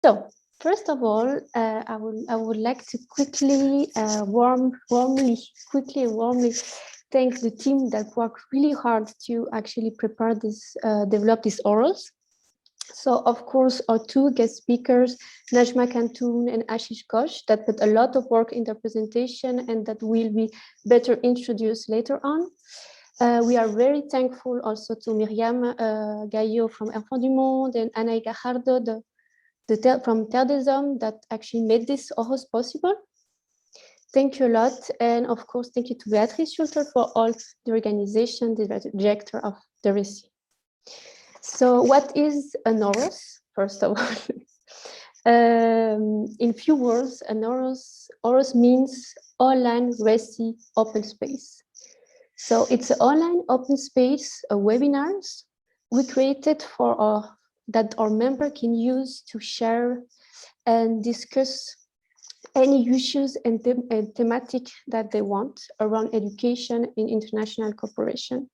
So, first of all, I would like to quickly, warmly thank the team that worked really hard to actually prepare this, develop this OROS. So, of course, our two guest speakers, Najma Khatun and Ashish Ghosh, that put a lot of work in their presentation and that will be better introduced later on. We are very thankful also to Myriam Gaillot from Enfants du Monde and Anna Gajardo, from Terre that actually made this OROS possible. Thank you a lot. And of course, thank you to Beatrice Schulter for all the organization, the director of the RECI. So what is an OROS, first of all? In few words, an OROS means online RECI open space. So it's an online open space, webinars we created for that our member can use to share and discuss any issues and thematic that they want around education in international cooperation.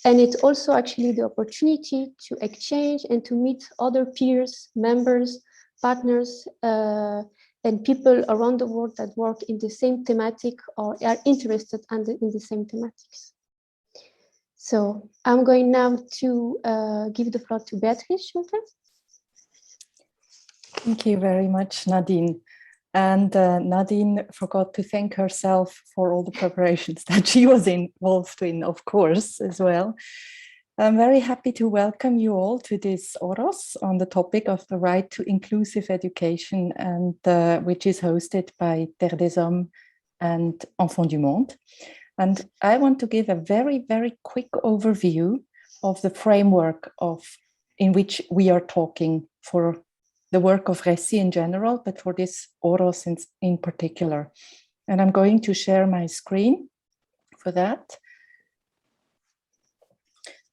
And it's also actually the opportunity to exchange and to meet other peers, members, partners, and people around the world that work in the same thematic or are interested in the same thematics. So I'm going now to give the floor to Beatrice Schulter. Thank you very much, Nadine. And Nadine forgot to thank herself for all the preparations that she was involved in, of course, as well. I'm very happy to welcome you all to this OROS on the topic of the right to inclusive education, and which is hosted by Terre des Hommes and Enfants du Monde. And I want to give a very, very quick overview of the framework in which we are talking for the work of RECI in general, but for this OROS in particular. And I'm going to share my screen for that.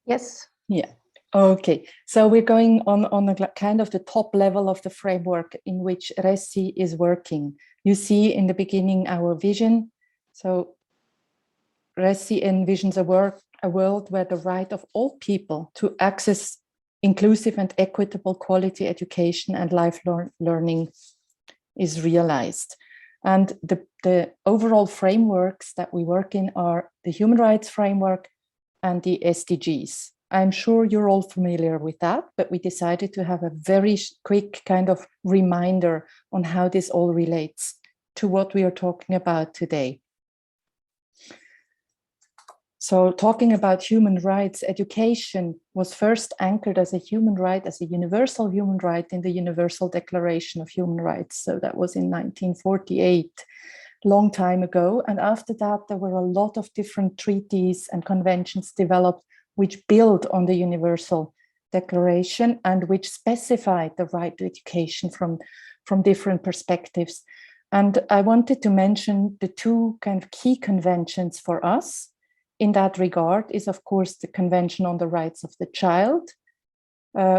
Yes. Yeah. Okay. So we're going on a kind of the top level of the framework in which RECI is working. You see in the beginning our vision. So RECI envisions a world where the right of all people to access inclusive and equitable quality education and lifelong learning is realized. And the overall frameworks that we work in are the human rights framework and the SDGs. I'm sure you're all familiar with that, but we decided to have a very quick kind of reminder on how this all relates to what we are talking about today. So talking about human rights, education was first anchored as a human right, as a universal human right in the Universal Declaration of Human Rights. So that was in 1948, long time ago. And after that, there were a lot of different treaties and conventions developed which build on the Universal Declaration and which specified the right to education from different perspectives. And I wanted to mention the two kind of key conventions for us in that regard is, of course, the Convention on the Rights of the Child,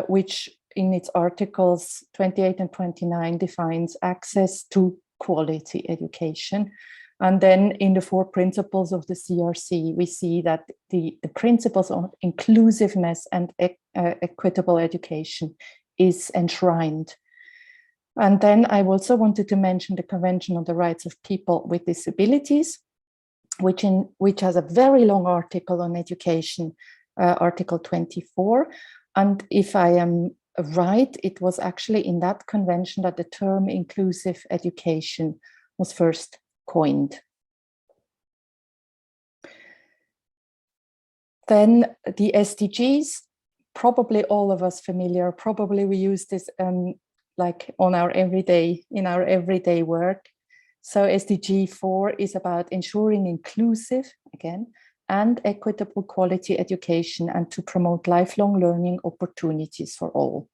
which in its articles 28 and 29 defines access to quality education. And then in the 4 principles of the CRC, we see that the principles of inclusiveness and equitable education is enshrined. And then I also wanted to mention the Convention on the Rights of People with Disabilities, which has a very long article on education, Article 24. And if I am right, it was actually in that convention that the term inclusive education was first coined. Then the SDGs, probably all of us familiar, probably we use this like in our everyday work. So SDG 4 is about ensuring inclusive, again, and equitable quality education and to promote lifelong learning opportunities for all.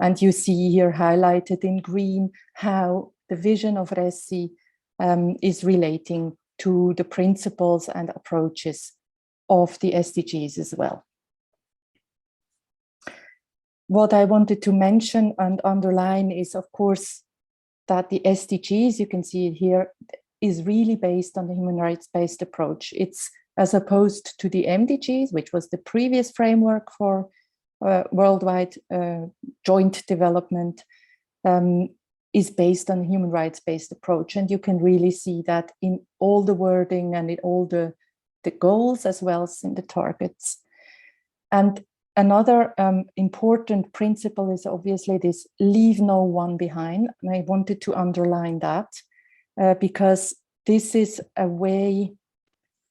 And you see here highlighted in green how the vision of RECI is relating to the principles and approaches of the SDGs as well. What I wanted to mention and underline is, of course, that the SDGs, you can see it here, is really based on the human rights-based approach. It's as opposed to the MDGs, which was the previous framework for worldwide joint development. is based on a human rights-based approach. And you can really see that in all the wording and in all the goals as well as in the targets. And another important principle is obviously this leave no one behind. And I wanted to underline that because this is a way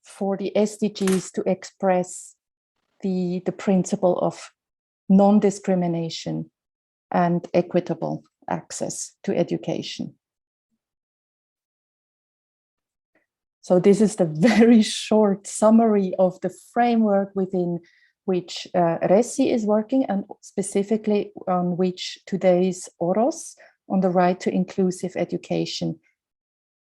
for the SDGs to express the principle of non-discrimination and equitable access to education. So this is the very short summary of the framework within which RECI is working, and specifically on which today's OROS on the right to inclusive education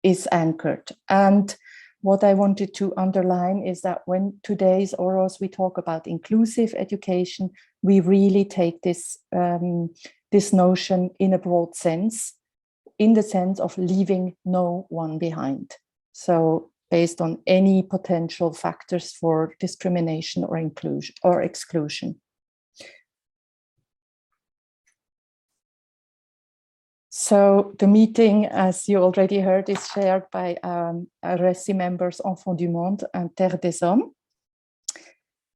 is anchored. And what I wanted to underline is that when today's OROS we talk about inclusive education, we really take this, this notion in a broad sense, in the sense of leaving no one behind. So based on any potential factors for discrimination or inclusion or exclusion. So the meeting, as you already heard, is shared by RECI members Enfants du Monde and Terre des Hommes.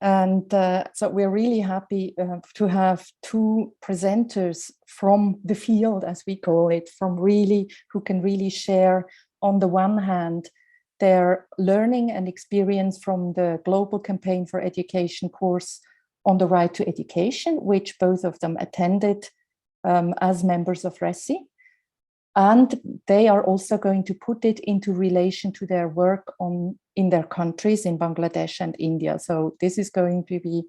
And so we're really happy to have two presenters from the field, as we call it, who can really share, on the one hand, their learning and experience from the Global Campaign for Education course on the right to education, which both of them attended as members of RECI. And they are also going to put it into relation to their work in their countries, in Bangladesh and India. So this is going to be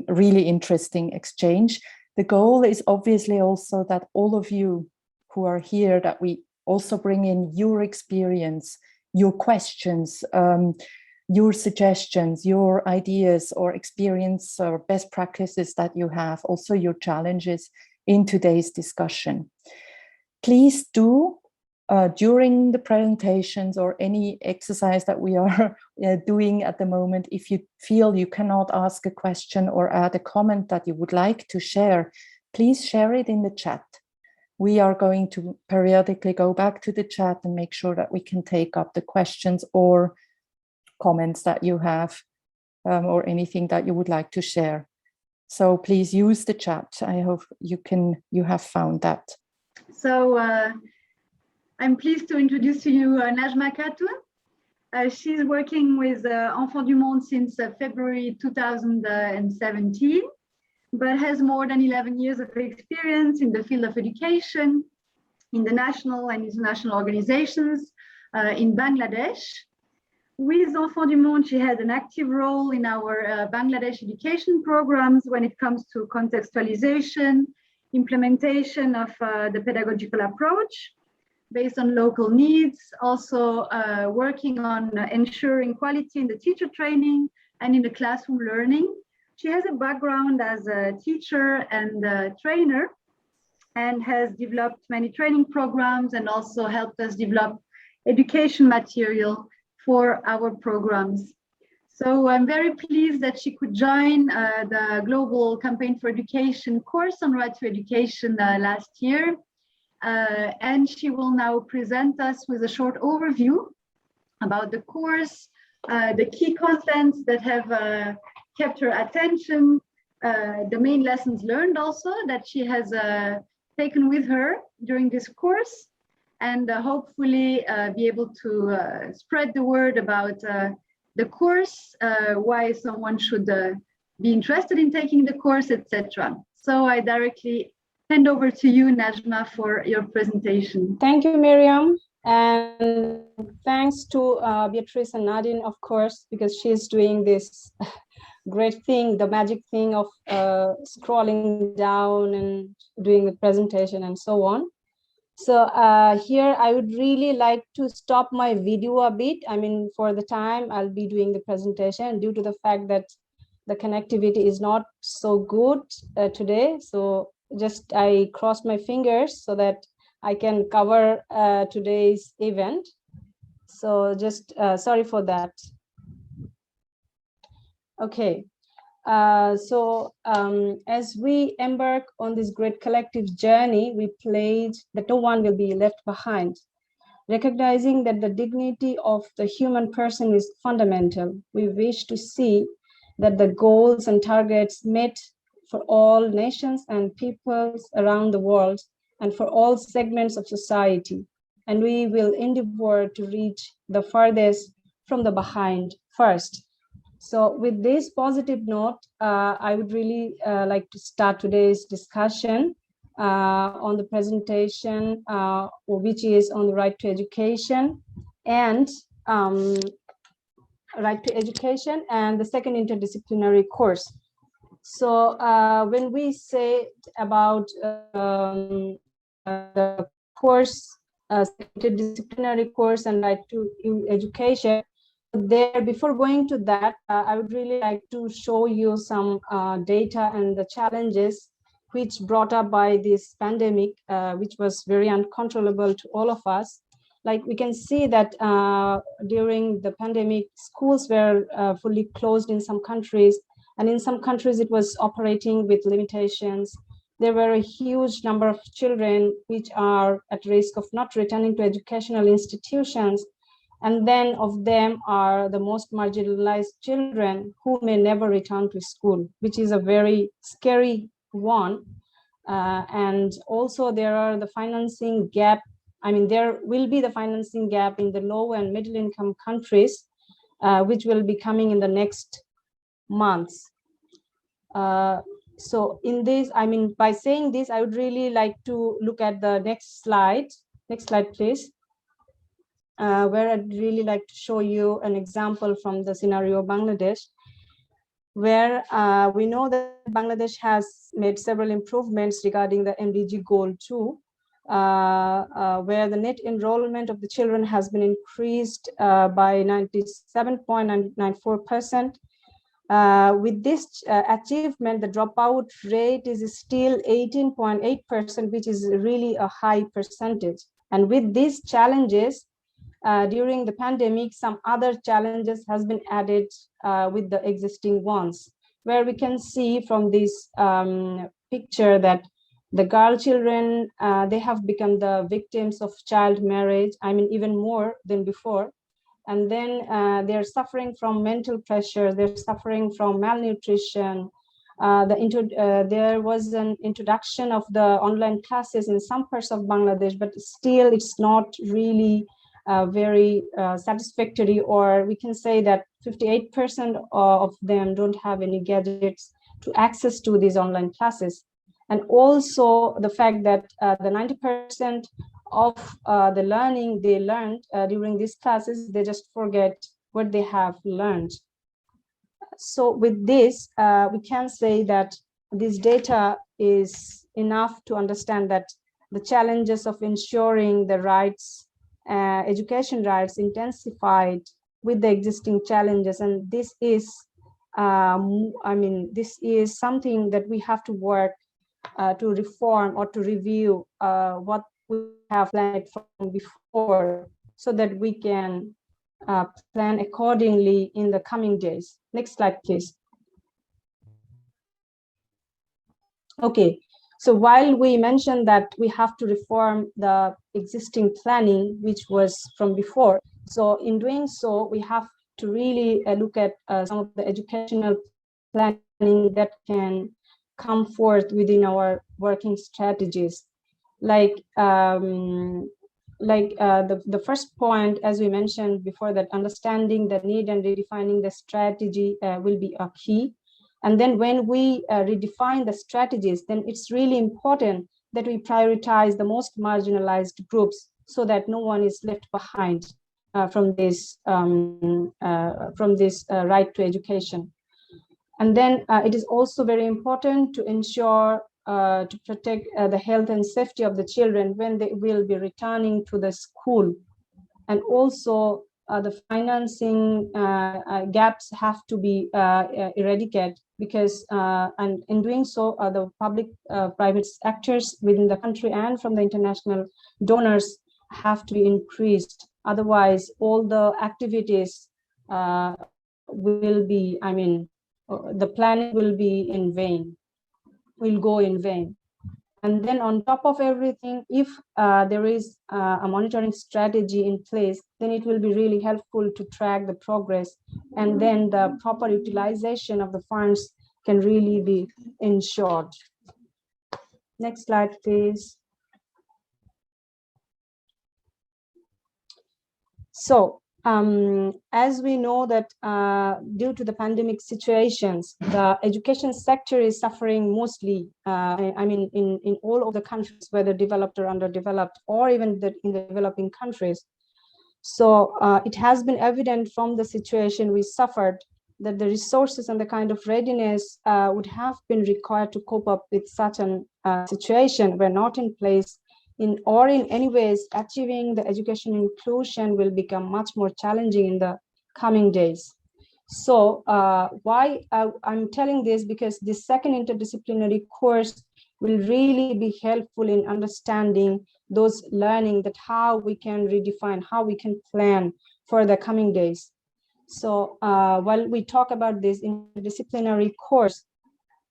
really interesting exchange. The goal is obviously also that all of you who are here, that we also bring in your experience, your questions, your suggestions, your ideas or experience or best practices that you have, also your challenges in today's discussion. Please do, during the presentations or any exercise that we are doing at the moment, if you feel you cannot ask a question or add a comment that you would like to share, please share it in the chat. We are going to periodically go back to the chat and make sure that we can take up the questions or comments that you have or anything that you would like to share. So please use the chat. I hope you have found that. So I'm pleased to introduce to you Najma Khatun. She's working with Enfants du Monde since February 2017. But has more than 11 years of experience in the field of education, in the national and international organizations in Bangladesh. With Enfants du Monde, she had an active role in our Bangladesh education programs when it comes to contextualization, implementation of the pedagogical approach based on local needs, also working on ensuring quality in the teacher training and in the classroom learning. She has a background as a teacher and a trainer and has developed many training programs and also helped us develop education material for our programs. So I'm very pleased that she could join the Global Campaign for Education course on Right to Education last year. And she will now present us with a short overview about the course, the key contents that have kept her attention, the main lessons learned also that she has taken with her during this course, and hopefully be able to spread the word about the course, why someone should be interested in taking the course, etc. So I directly hand over to you, Najma, for your presentation. Thank you, Miriam. And thanks to Beatrice and Nadine, of course, because she's doing this great thing, the magic thing of scrolling down and doing the presentation and so on. So here I would really like to stop my video a bit. I mean, for the time I'll be doing the presentation due to the fact that the connectivity is not so good today. So just I cross my fingers so that I can cover today's event. So just sorry for that. Okay, As we embark on this great collective journey, we pledge that no one will be left behind. Recognizing that the dignity of the human person is fundamental, we wish to see that the goals and targets met for all nations and peoples around the world and for all segments of society. And we will endeavor to reach the farthest from the behind first. So with this positive note, I would really like to start today's discussion on the presentation, which is on the right to education and right to education and the second interdisciplinary course. So when we say about the course, interdisciplinary course and right to education, there, before going to that, I would really like to show you some data and the challenges which brought up by this pandemic, which was very uncontrollable to all of us. Like we can see that during the pandemic, schools were fully closed in some countries, and in some countries it was operating with limitations. There were a huge number of children which are at risk of not returning to educational institutions. And then of them are the most marginalized children who may never return to school, which is a very scary one. And also there are the financing gap. I mean, there will be the financing gap in the low and middle income countries, which will be coming in the next months. So in this, I mean, by saying this, I would really like to look at the next slide. Next slide, please. Where I'd really like to show you an example from the scenario of Bangladesh, where we know that Bangladesh has made several improvements regarding the MDG goal 2, where the net enrollment of the children has been increased by 97.94%. With this achievement, the dropout rate is still 18.8%, which is really a high percentage. And with these challenges, during the pandemic, some other challenges has been added with the existing ones, where we can see from this picture that the girl children, they have become the victims of child marriage, I mean, even more than before. And then they're suffering from mental pressure, they're suffering from malnutrition. There was an introduction of the online classes in some parts of Bangladesh, but still it's not really very satisfactory, or we can say that 58% of them don't have any gadgets to access to these online classes. And also the fact that the 90% of the learning they learned during these classes, they just forget what they have learned. So with this, we can say that this data is enough to understand that the challenges of ensuring the rights, education rights intensified with the existing challenges. And this is, I mean, this is something that we have to work to reform or to review what we have planned from before, so that we can plan accordingly in the coming days. Next slide, please. Okay, so while we mentioned that we have to reform the existing planning, which was from before, so in doing so, we have to really look at some of the educational planning that can come forth within our working strategies. Like the first point, as we mentioned before, that understanding the need and redefining the strategy will be a key. And then when we redefine the strategies, then it's really important that we prioritize the most marginalized groups, so that no one is left behind from this right to education. And then it is also very important to ensure to protect the health and safety of the children when they will be returning to the school. And also the financing gaps have to be eradicated, because and in doing so, the public private actors within the country and from the international donors have to be increased. Otherwise, all the activities will be, I mean, the planning will be in vain, will go in vain. And then on top of everything, if there is a monitoring strategy in place, then it will be really helpful to track the progress, and then the proper utilization of the funds can really be ensured. Next slide, please. So as we know that due to the pandemic situations, the education sector is suffering mostly, I mean, in all of the countries, whether developed or underdeveloped, or even in the developing countries. So it has been evident from the situation we suffered that the resources and the kind of readiness would have been required to cope up with such an situation were not in place, or in any ways achieving the education inclusion will become much more challenging in the coming days. So why I'm telling this, because this second interdisciplinary course will really be helpful in understanding those learning, that how we can redefine, how we can plan for the coming days. So while we talk about this interdisciplinary course,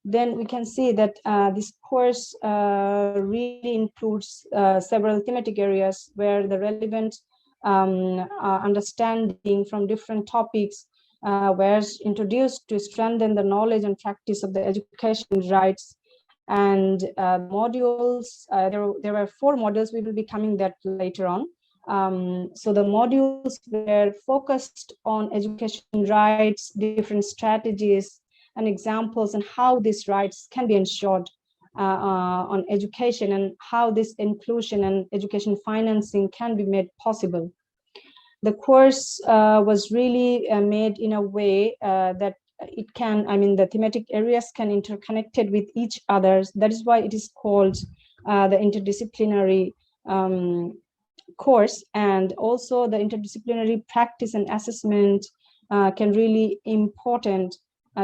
then we can see that this course really includes several thematic areas where the relevant understanding from different topics were introduced to strengthen the knowledge and practice of the education rights. And modules, there were 4 modules. We will be coming that later on. So the modules were focused on education rights, different strategies and examples, and how these rights can be ensured on education, and how this inclusion and education financing can be made possible. The course was really made in a way that it can, I mean, the thematic areas can interconnected with each other. That is why it is called the interdisciplinary course. And also the interdisciplinary practice and assessment can really important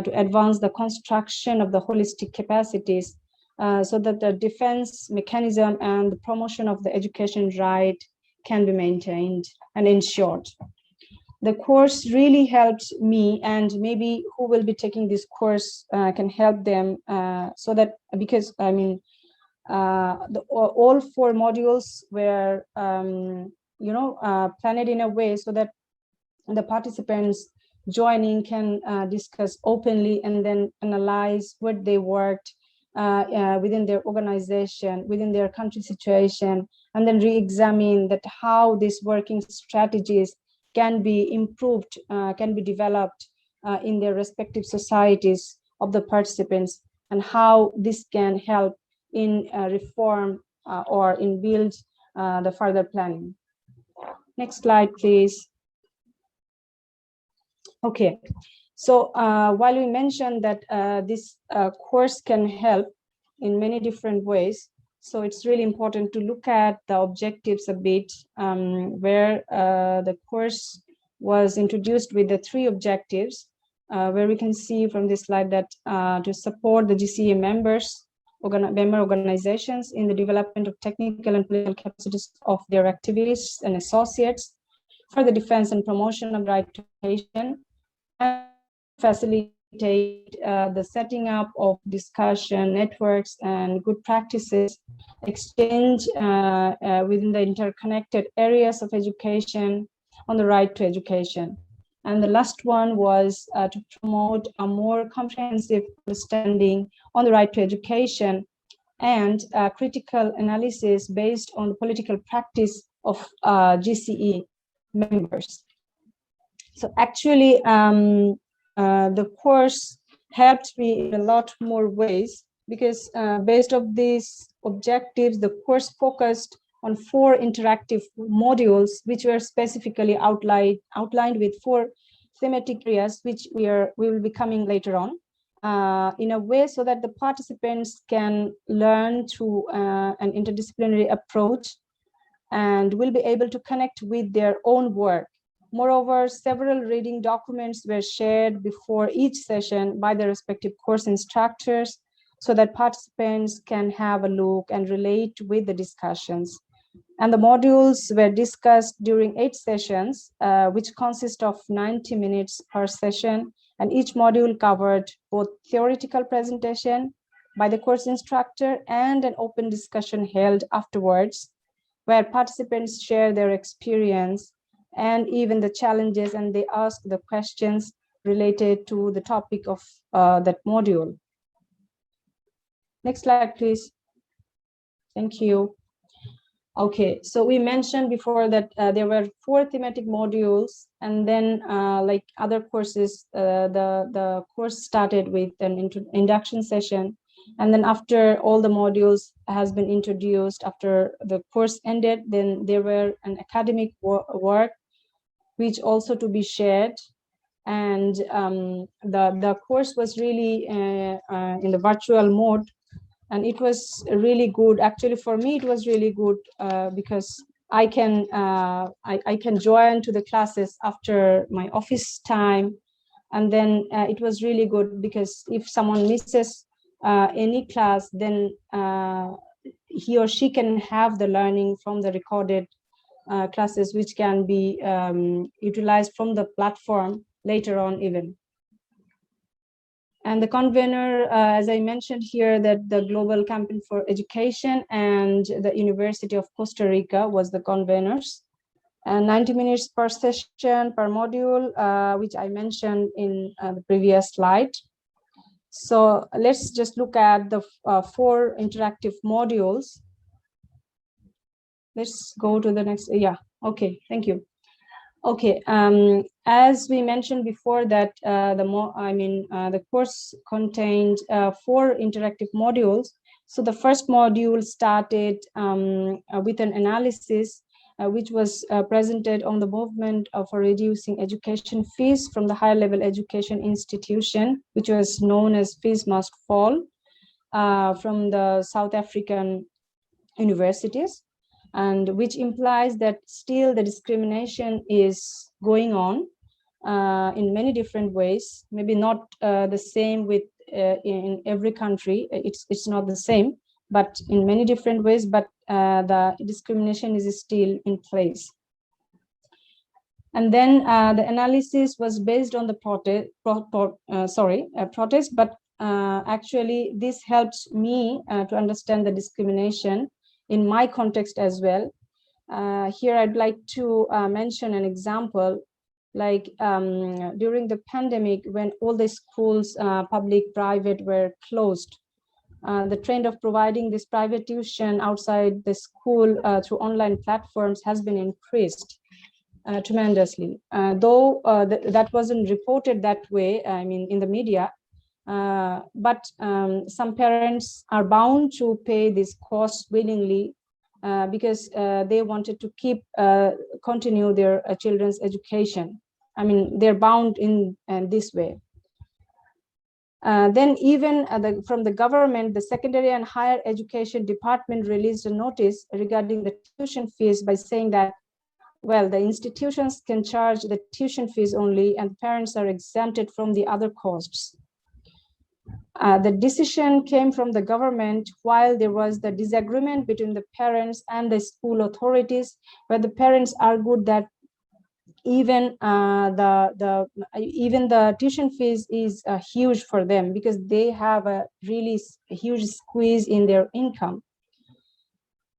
to advance the construction of the holistic capacities so that the defense mechanism and the promotion of the education right can be maintained and ensured. The course really helped me, and maybe who will be taking this course can help them so that, because I mean, all 4 modules were, planned in a way so that the participants joining can discuss openly and then analyze what they worked within their organization, within their country situation, and then re-examine that how these working strategies can be improved, can be developed in their respective societies of the participants, and how this can help in reform or in build the further planning. Next slide, please. Okay, so while we mentioned that this course can help in many different ways, so it's really important to look at the objectives a bit, where the course was introduced with the 3 objectives, where we can see from this slide that to support the GCA members, member organizations in the development of technical and political capacities of their activities and associates, for the defense and promotion of right to education, and facilitate the setting up of discussion networks and good practices exchange within the interconnected areas of education on the right to education. And the last one was to promote a more comprehensive understanding on the right to education and critical analysis based on the political practice of GCE members. So actually, the course helped me in a lot more ways, because based on these objectives, the course focused on 4 interactive modules, which were specifically outlined with 4 thematic areas, which we will be coming later on, in a way so that the participants can learn through an interdisciplinary approach and will be able to connect with their own work. Moreover, several reading documents were shared before each session by the respective course instructors, so that participants can have a look and relate with the discussions. And the modules were discussed during 8 sessions, which consist of 90 minutes per session, And each module covered both theoretical presentation by the course instructor and an open discussion held afterwards, where participants share their experience and even the challenges, and they ask the questions related to the topic of that module. Next slide, please. Thank you. Okay, so we mentioned before that there were 4 thematic modules, and then like other courses, the course started with an induction session, and then after all the modules has been introduced, after the course ended, then there were an academic work which also to be shared. And the course was really in the virtual mode, and it was really good. Actually, for me, it was really good because I can join to the classes after my office time, and then it was really good because if someone misses any class, then he or she can have the learning from the recorded classes, which can be utilized from the platform later on even. And the convener, as I mentioned here, that the Global Campaign for Education and the University of Costa Rica was the conveners. And 90 minutes per session, per module, which I mentioned in the previous slide. So let's just look at the 4 interactive modules. Let's go to the next, yeah, okay, thank you. Okay, as we mentioned before that the course contained 4 interactive modules. So the first module started with an analysis which was presented on the movement for reducing education fees from the higher level education institution, which was known as Fees Must Fall, from the South African universities, and which implies that still the discrimination is going on in many different ways, maybe not the same with in every country, it's not the same, but in many different ways, but the discrimination is still in place. And then the analysis was based on the protest, but actually this helped me to understand the discrimination in my context as well. Here I'd like to mention an example, like during the pandemic, when all the schools, public, private, were closed, the trend of providing this private tuition outside the school through online platforms has been increased tremendously. Though that wasn't reported that way, I mean, in the media, but some parents are bound to pay this cost willingly because they wanted to continue their children's education. I mean, they're bound in this way. Then even from the government, the Secondary and Higher Education Department released a notice regarding the tuition fees by saying that, well, the institutions can charge the tuition fees only and parents are exempted from the other costs. The decision came from the government while there was the disagreement between the parents and the school authorities, where the parents argued that even the tuition fees is huge for them because they have a really huge squeeze in their income.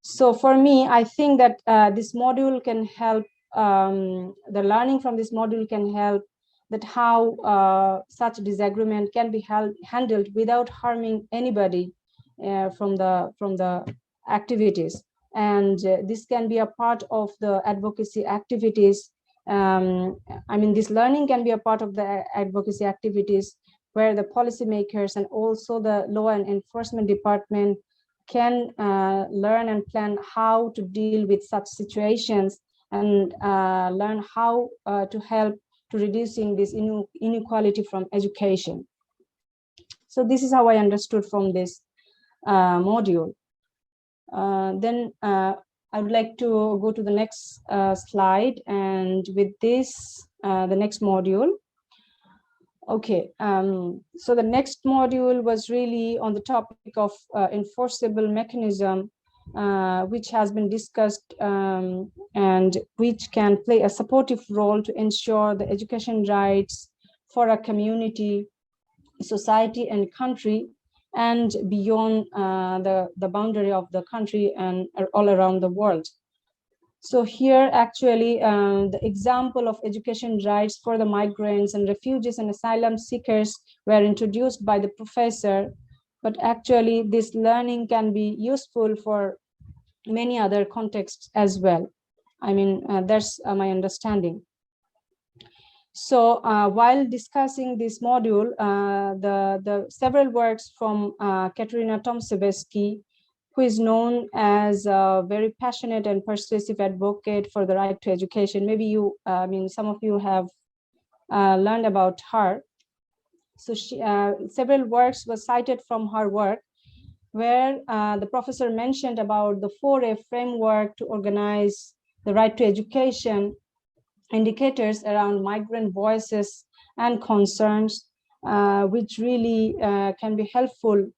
So for me, I think that this module can help, the learning from this module can help that how such disagreement can be handled without harming anybody from the activities. And this can be a part of the advocacy activities. I mean, this learning can be a part of the advocacy activities where the policymakers and also the law and enforcement department can learn and plan how to deal with such situations and learn how to help to reducing this inequality from education. So this is how I understood from this module. Then I would like to go to the next slide, and with this, the next module. Okay, so the next module was really on the topic of enforceable mechanism, which has been discussed and which can play a supportive role to ensure the education rights for a community, society, and country, and beyond the boundary of the country and all around the world. So here actually the example of education rights for the migrants and refugees and asylum seekers were introduced by the professor, but actually this learning can be useful for many other contexts as well. I mean, that's my understanding. So while discussing this module, the several works from Katerina Tomaszewski, who is known as a very passionate and persuasive advocate for the right to education. Maybe you, I mean, some of you have learned about her. So she, several works were cited from her work, where the professor mentioned about the 4A framework to organize the right to education, indicators around migrant voices and concerns, which really can be helpful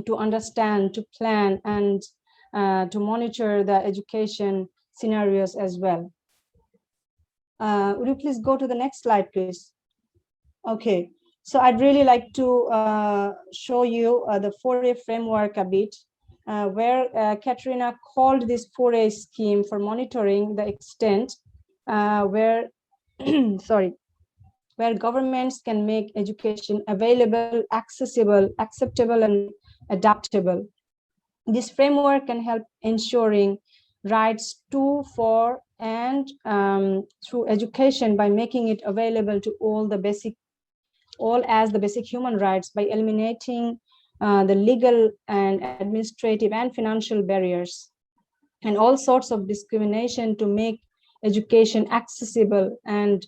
to understand, to plan, and to monitor the education scenarios as well. Would you please go to the next slide, please? Okay, so I'd really like to show you the 4A framework a bit, where Katerina called this 4A scheme for monitoring the extent where, where governments can make education available, accessible, acceptable, and adaptable. This framework can help ensuring rights to, for, and through education by making it available to all as the basic human rights, by eliminating the legal and administrative and financial barriers and all sorts of discrimination, to make education accessible and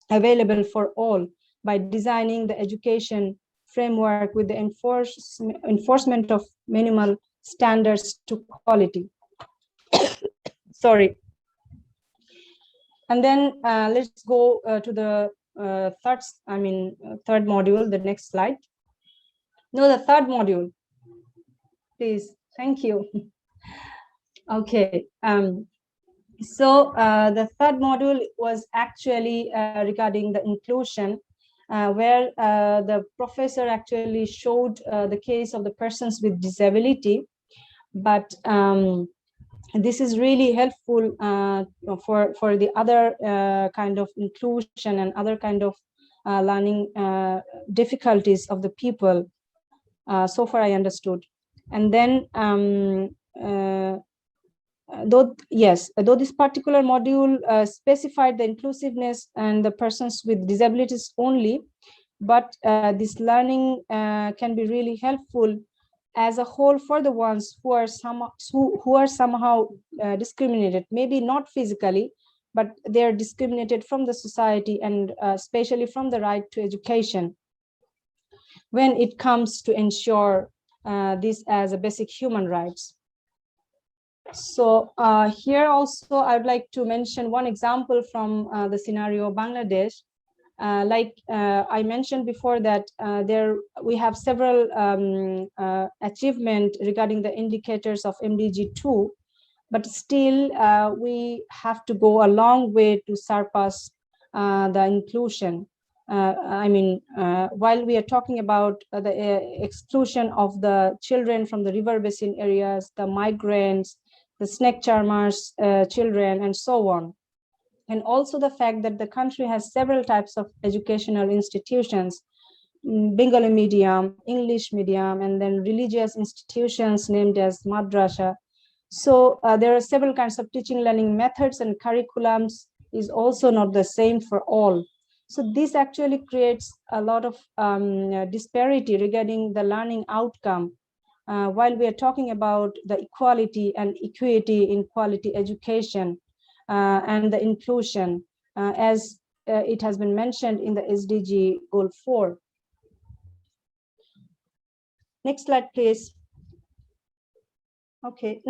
available for all, by designing the education framework with the enforcement of minimal standards to quality. Sorry. And then let's go to the third module, the next slide. No, the third module, please. Thank you. Okay. So the third module was actually regarding the inclusion, where the professor actually showed the case of the persons with disability. But this is really helpful for the other kind of inclusion and other kind of learning difficulties of the people. So far I understood. And then though this particular module specified the inclusiveness and the persons with disabilities only, but this learning can be really helpful as a whole for the ones who are somehow discriminated, maybe not physically, but they are discriminated from the society, and especially from the right to education, when it comes to ensure this as a basic human rights. So here also I would like to mention one example from the scenario of Bangladesh. Like I mentioned before, that there we have several achievements regarding the indicators of MDG 2, but still we have to go a long way to surpass the inclusion. While we are talking about the exclusion of the children from the river basin areas, the migrants, the snake charmers children, and so on. And also the fact that the country has several types of educational institutions, Bengali medium, English medium, and then religious institutions named as madrasa. So there are several kinds of teaching learning methods, and curriculums is also not the same for all. So this actually creates a lot of disparity regarding the learning outcome. While we are talking about the equality and equity in quality education and the inclusion, as it has been mentioned in the SDG Goal 4. Next slide, please. Okay,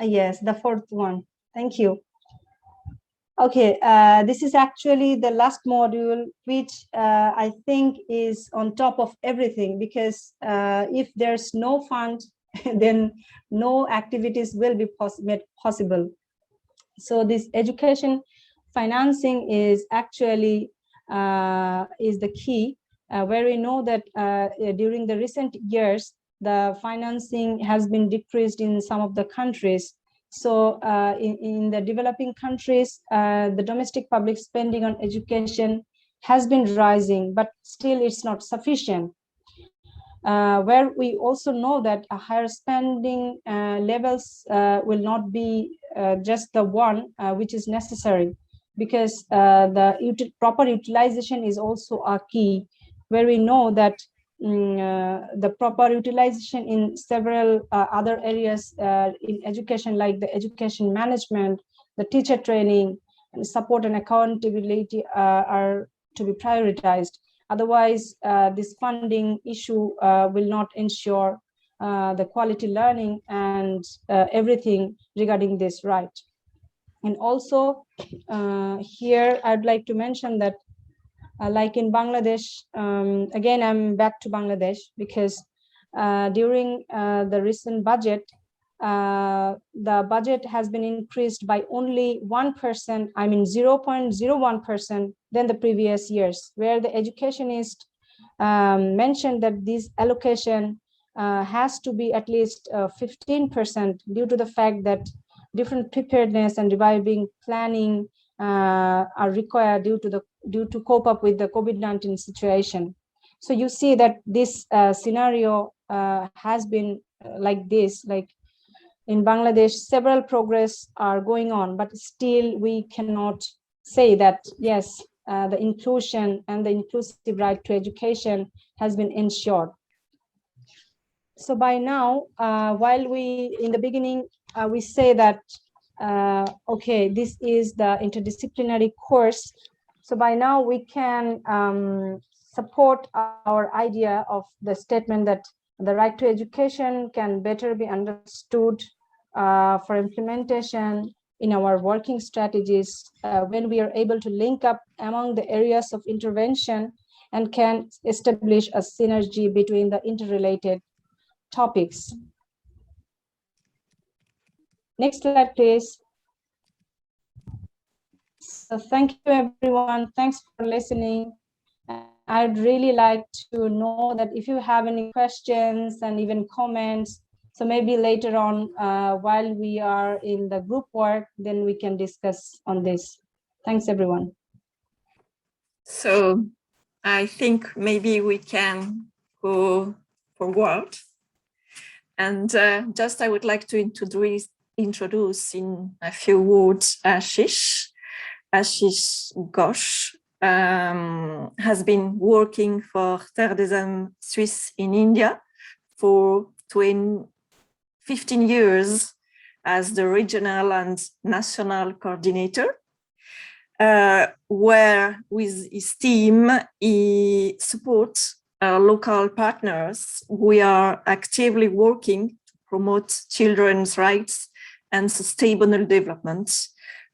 yes, the fourth one. Thank you. Okay, this is actually the last module, which I think is on top of everything, because if there's no fund, then no activities will be made possible. So this education financing is actually is the key, where we know that during the recent years, the financing has been decreased in some of the countries. So in the developing countries, the domestic public spending on education has been rising, but still it's not sufficient. Where we also know that a higher spending levels will not be just the one which is necessary, because the proper utilization is also a key, where we know that the proper utilization in several other areas in education, like the education management, the teacher training, and support and accountability are to be prioritized. Otherwise, this funding issue will not ensure the quality learning and everything regarding this right. And also here, I'd like to mention that like in Bangladesh, again, I'm back to Bangladesh, because during the recent budget, the budget has been increased by only 1%, I mean 0.01% than the previous years, where the educationist mentioned that this allocation has to be at least 15%, due to the fact that different preparedness and reviving planning are required due to cope up with the COVID-19 situation. So you see that this scenario has been like this, like in Bangladesh, several progress are going on, but still we cannot say that, yes, the inclusion and the inclusive right to education has been ensured. So by now, while we, in the beginning, we say that, okay, this is the interdisciplinary course. So by now we can support our idea of the statement that the right to education can better be understood for implementation in our working strategies when we are able to link up among the areas of intervention and can establish a synergy between the interrelated topics. Next slide, please. So thank you, everyone. Thanks for listening. I'd really like to know that if you have any questions and even comments, so maybe later on, while we are in the group work, then we can discuss on this. Thanks, everyone. So I think maybe we can go forward. And just I would like to introduce in a few words Ashish Ghosh. Has been working for Terre des Hommes Suisse in India for 15 years as the regional and national coordinator, where with his team, he supports local partners. We are actively working to promote children's rights and sustainable development,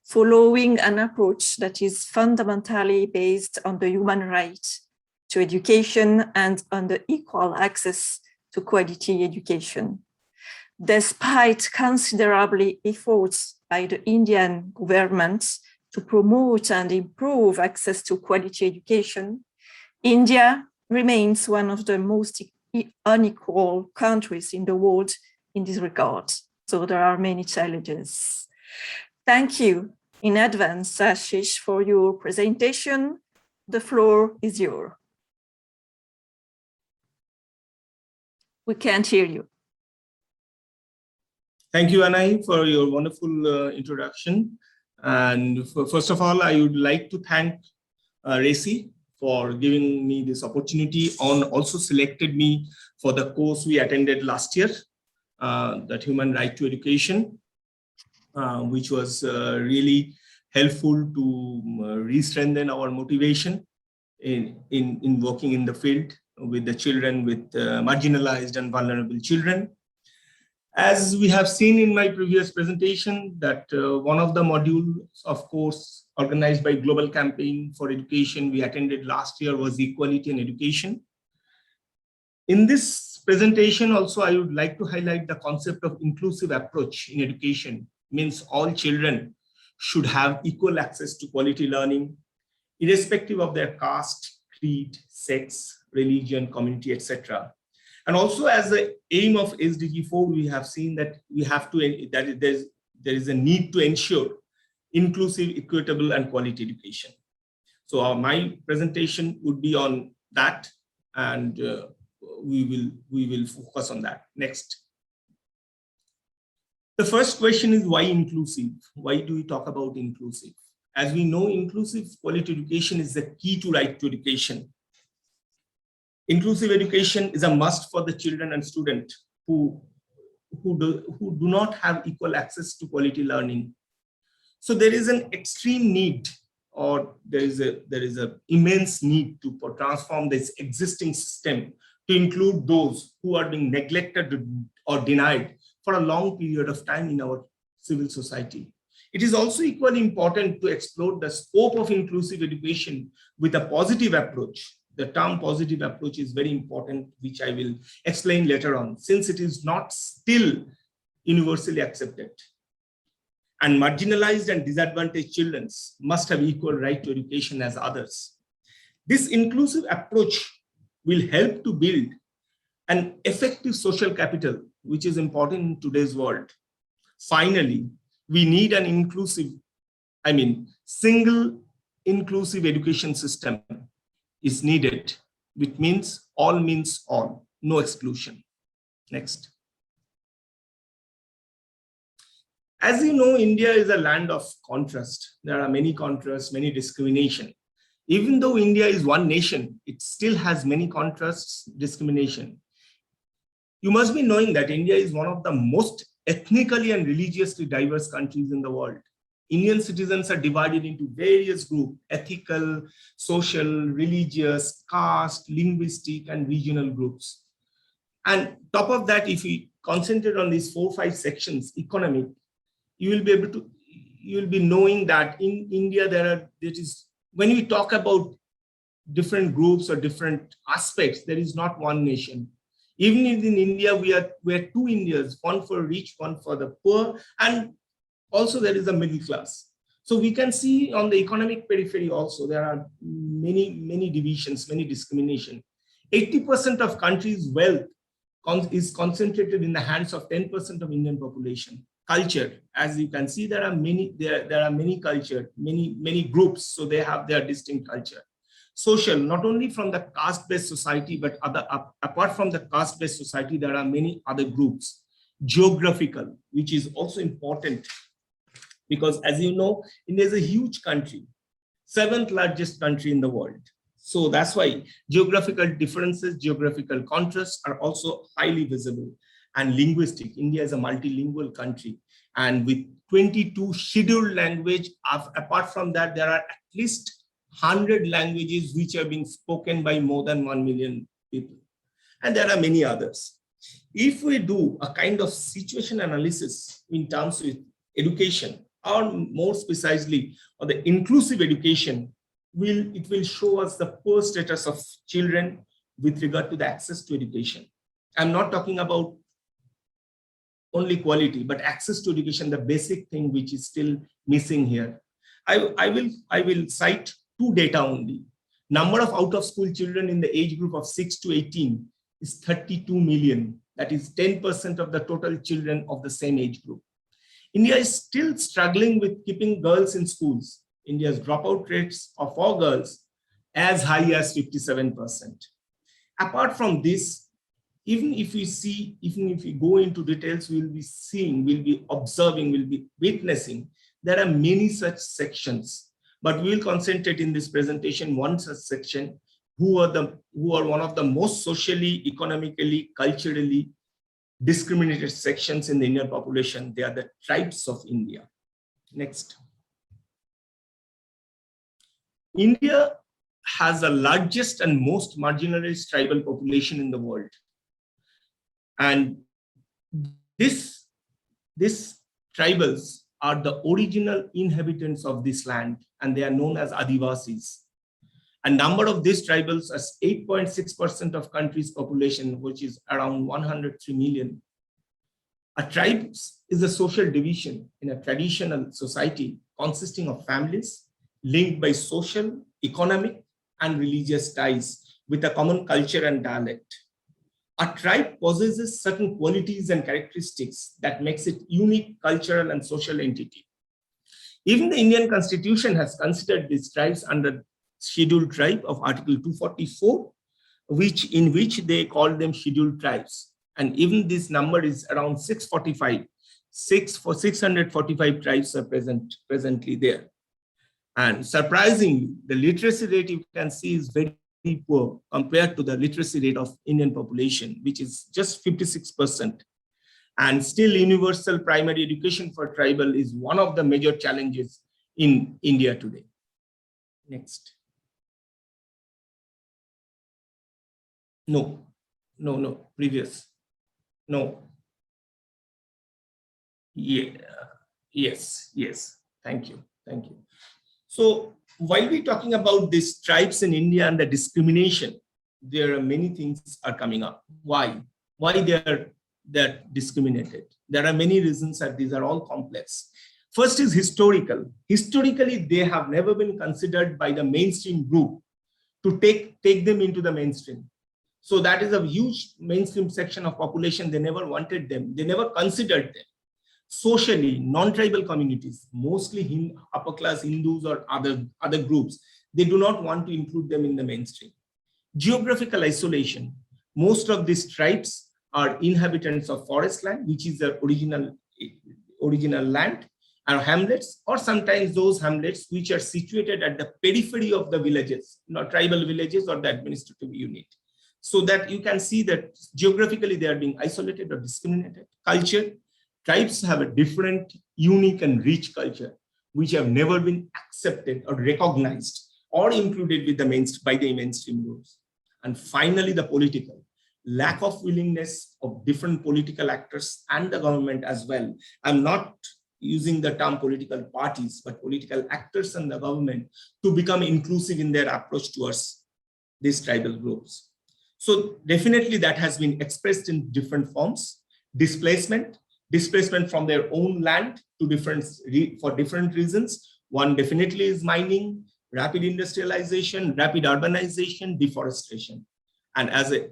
following an approach that is fundamentally based on the human right to education and on the equal access to quality education. Despite considerable efforts by the Indian government to promote and improve access to quality education, India remains one of the most unequal countries in the world in this regard. So there are many challenges. Thank you in advance, Ashish, for your presentation. The floor is yours. We can't hear you. Thank you, Anai, for your wonderful introduction. And first of all, I would like to thank RECI for giving me this opportunity and also selected me for the course we attended last year, that Human Right to Education, which was really helpful to re-strengthen our motivation in working in the field with the children, with marginalized and vulnerable children. As we have seen in my previous presentation, that one of the modules, of course, organized by Global Campaign for Education we attended last year was Equality in Education. In this presentation also, I would like to highlight the concept of inclusive approach in education. Means all children should have equal access to quality learning, irrespective of their caste, creed, sex, religion, community, etc. And also, as the aim of SDG 4, we have seen that there is a need to ensure inclusive, equitable, and quality education. So my presentation would be on that, and we will focus on that. Next. The first question is, why inclusive? Why do we talk about inclusive? As we know, inclusive quality education is the key to right to education. Inclusive education is a must for the children and students who do not have equal access to quality learning. So there is an extreme need, or there is a immense need to transform this existing system to include those who are being neglected or denied for a long period of time in our civil society. It is also equally important to explore the scope of inclusive education with a positive approach. The term positive approach is very important, which I will explain later on, since it is not still universally accepted. And marginalized and disadvantaged children must have equal right to education as others. This inclusive approach will help to build an effective social capital, which is important in today's world. Finally, we need an single inclusive education system is needed, which means all, no exclusion. Next. As you know, India is a land of contrast. There are many contrasts, many discrimination. Even though India is one nation, it still has many contrasts, discrimination. You must be knowing that India is one of the most ethnically and religiously diverse countries in the world. Indian citizens are divided into various groups: ethical, social, religious, caste, linguistic, and regional groups. And top of that, if we concentrate on these 4 or 5 sections, economic, you will be knowing that in India when we talk about different groups or different aspects, there is not one nation. Even in India, we are 2 Indias, one for rich, one for the poor, and also there is a middle class. So we can see on the economic periphery also, there are many divisions, many discrimination. 80% of countries' wealth is concentrated in the hands of 10% of Indian population. Culture, as you can see, there are many culture, many groups, so they have their distinct culture. Social, not only from the caste-based society, but apart from the caste-based society, there are many other groups. Geographical, which is also important, because as you know, India is a huge country, 7th largest country in the world. So that's why geographical differences, geographical contrasts are also highly visible. And linguistic, India is a multilingual country, and with 22 scheduled languages. Apart from that, there are at least 100 languages which are being spoken by more than 1 million people. And there are many others. If we do a kind of situation analysis in terms of education, or more precisely, or the inclusive education, it will show us the poor status of children with regard to the access to education. I'm not talking about only quality, but access to education, the basic thing which is still missing here. I will cite 2 data only. Number of out-of-school children in the age group of 6 to 18 is 32 million. That is 10% of the total children of the same age group. India is still struggling with keeping girls in schools. India's dropout rates for girls as high as 57%. Apart from this, even if we go into details, we'll be seeing, we'll be observing, we'll be witnessing, there are many such sections. But we will concentrate in this presentation one such section, who are one of the most socially, economically, culturally discriminated sections in the Indian population. They are the tribes of India. Next. India has the largest and most marginalized tribal population in the world. And these tribals are the original inhabitants of this land, and they are known as Adivasis. A number of these tribals as 8.6% of country's population, which is around 103 million. A tribe is a social division in a traditional society consisting of families linked by social economic, and religious ties with a common culture and dialect. A tribe possesses certain qualities and characteristics that makes it unique cultural and social entity. Even the Indian Constitution has considered these tribes under Scheduled Tribe of Article 244, in which they call them scheduled tribes. And even this number is around 645. 645 tribes are presently there. And surprisingly, the literacy rate you can see is very poor compared to the literacy rate of Indian population, which is just 56%. And still universal primary education for tribal is one of the major challenges in India today. Next. No, previous. No. Yeah, yes, thank you. So while we're talking about these tribes in India and the discrimination, there are many things are coming up. Why they're discriminated? There are many reasons, and these are all complex. First is historical. Historically, they have never been considered by the mainstream group to take them into the mainstream. So that is a huge mainstream section of population. They never wanted them. They never considered them. Socially, non-tribal communities, mostly upper class Hindus or other groups, they do not want to include them in the mainstream. Geographical isolation. Most of these tribes are inhabitants of forest land, which is their original land, and hamlets, or sometimes those hamlets which are situated at the periphery of the villages, tribal villages or the administrative unit. So that you can see that geographically they are being isolated or discriminated. Culture. Tribes have a different, unique, and rich culture, which have never been accepted or recognized or included with by the mainstream groups. And finally, the political. Lack of willingness of different political actors and the government as well. I'm not using the term political parties, but political actors and the government to become inclusive in their approach towards these tribal groups. So definitely that has been expressed in different forms. Displacement from their own land to for different reasons. One definitely is mining, rapid industrialization, rapid urbanization, deforestation. And as a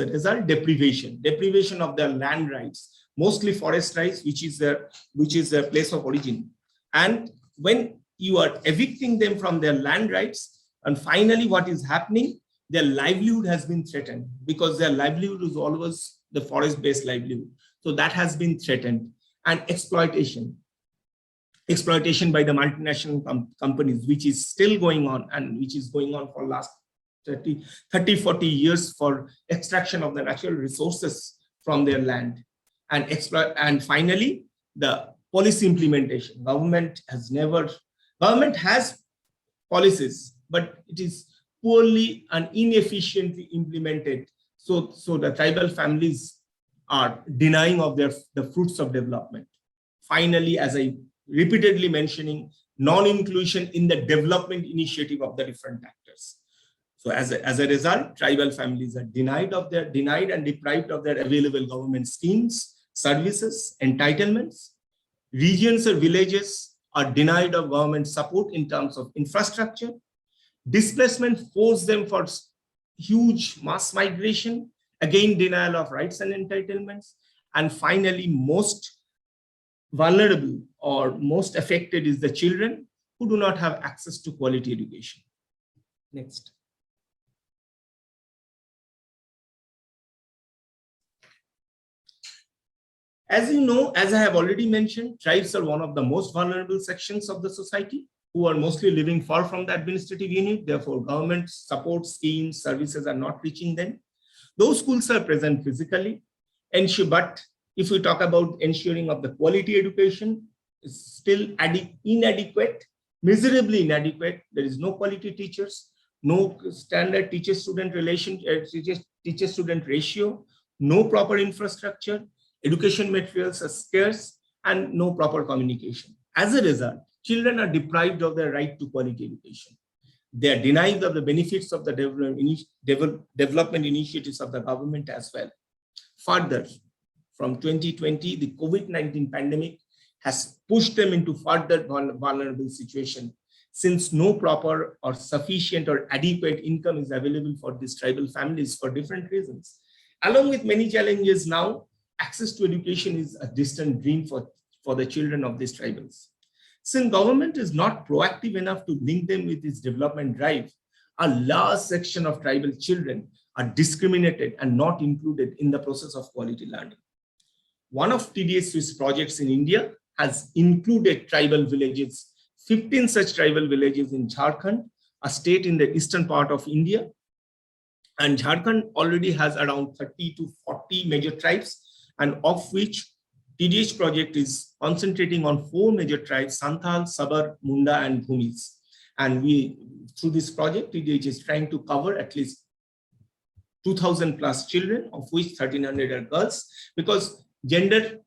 result, deprivation of their land rights, mostly forest rights, which is their place of origin. And when you are evicting them from their land rights, and finally what is happening, their livelihood has been threatened, because their livelihood is always the forest-based livelihood. So that has been threatened. And exploitation by the multinational companies, which is still going on, and which is going on for last 30-40 years for extraction of the natural resources from their land. And finally, the policy implementation. Government has policies, but it is poorly and inefficiently implemented. So the tribal families are denying of the fruits of development. Finally, as I repeatedly mentioning, non-inclusion in the development initiative of the different actors. So as a result, tribal families are denied and deprived of their available government schemes, services, entitlements. Regions or villages are denied of government support in terms of infrastructure. Displacement forced them for huge mass migration, again denial of rights and entitlements. And finally, most vulnerable or most affected is the children who do not have access to quality education. Next. As you know, as I have already mentioned, tribes are one of the most vulnerable sections of the society, who are mostly living far from the administrative unit. Therefore, government support schemes, services are not reaching them. Those schools are present physically, but if we talk about ensuring of the quality education, is still inadequate, miserably inadequate. There is no quality teachers, no standard teacher-student ratio, no proper infrastructure, education materials are scarce, and no proper communication. As a result, children are deprived of their right to quality education. They are denied of the benefits of the development initiatives of the government as well. Further, from 2020, the COVID-19 pandemic has pushed them into further vulnerable situation. since no proper or sufficient or adequate income is available for these tribal families for different reasons. Along with many challenges now, access to education is a distant dream for the children of these tribals. Since government is not proactive enough to link them with its development drive, a large section of tribal children are discriminated and not included in the process of quality learning. One of TDS Swiss projects in India has included tribal villages, 15 such tribal villages in Jharkhand, a state in the eastern part of India. And Jharkhand already has around 30 to 40 major tribes, and of which TDH project is concentrating on 4 major tribes: Santhal, Sabar, Munda, and Bhumis. And through this project, TDH is trying to cover at least 2,000 plus children, of which 1,300 are girls, because gender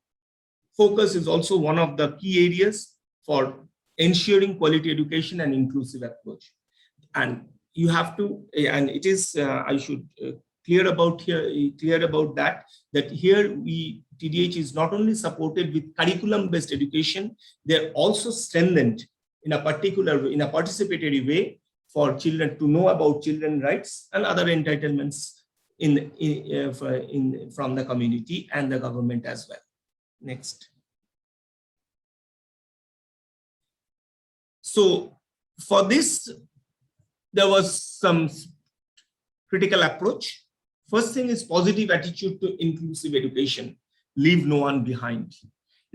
focus is also one of the key areas for ensuring quality education and inclusive approach. And you have to, and it is, I should clear about that here TDH is not only supported with curriculum-based education, they're also strengthened in a participatory way for children to know about children's rights and other entitlements from the community and the government as well. Next. So for this, there was some critical approach. First thing is positive attitude to inclusive education, leave no one behind.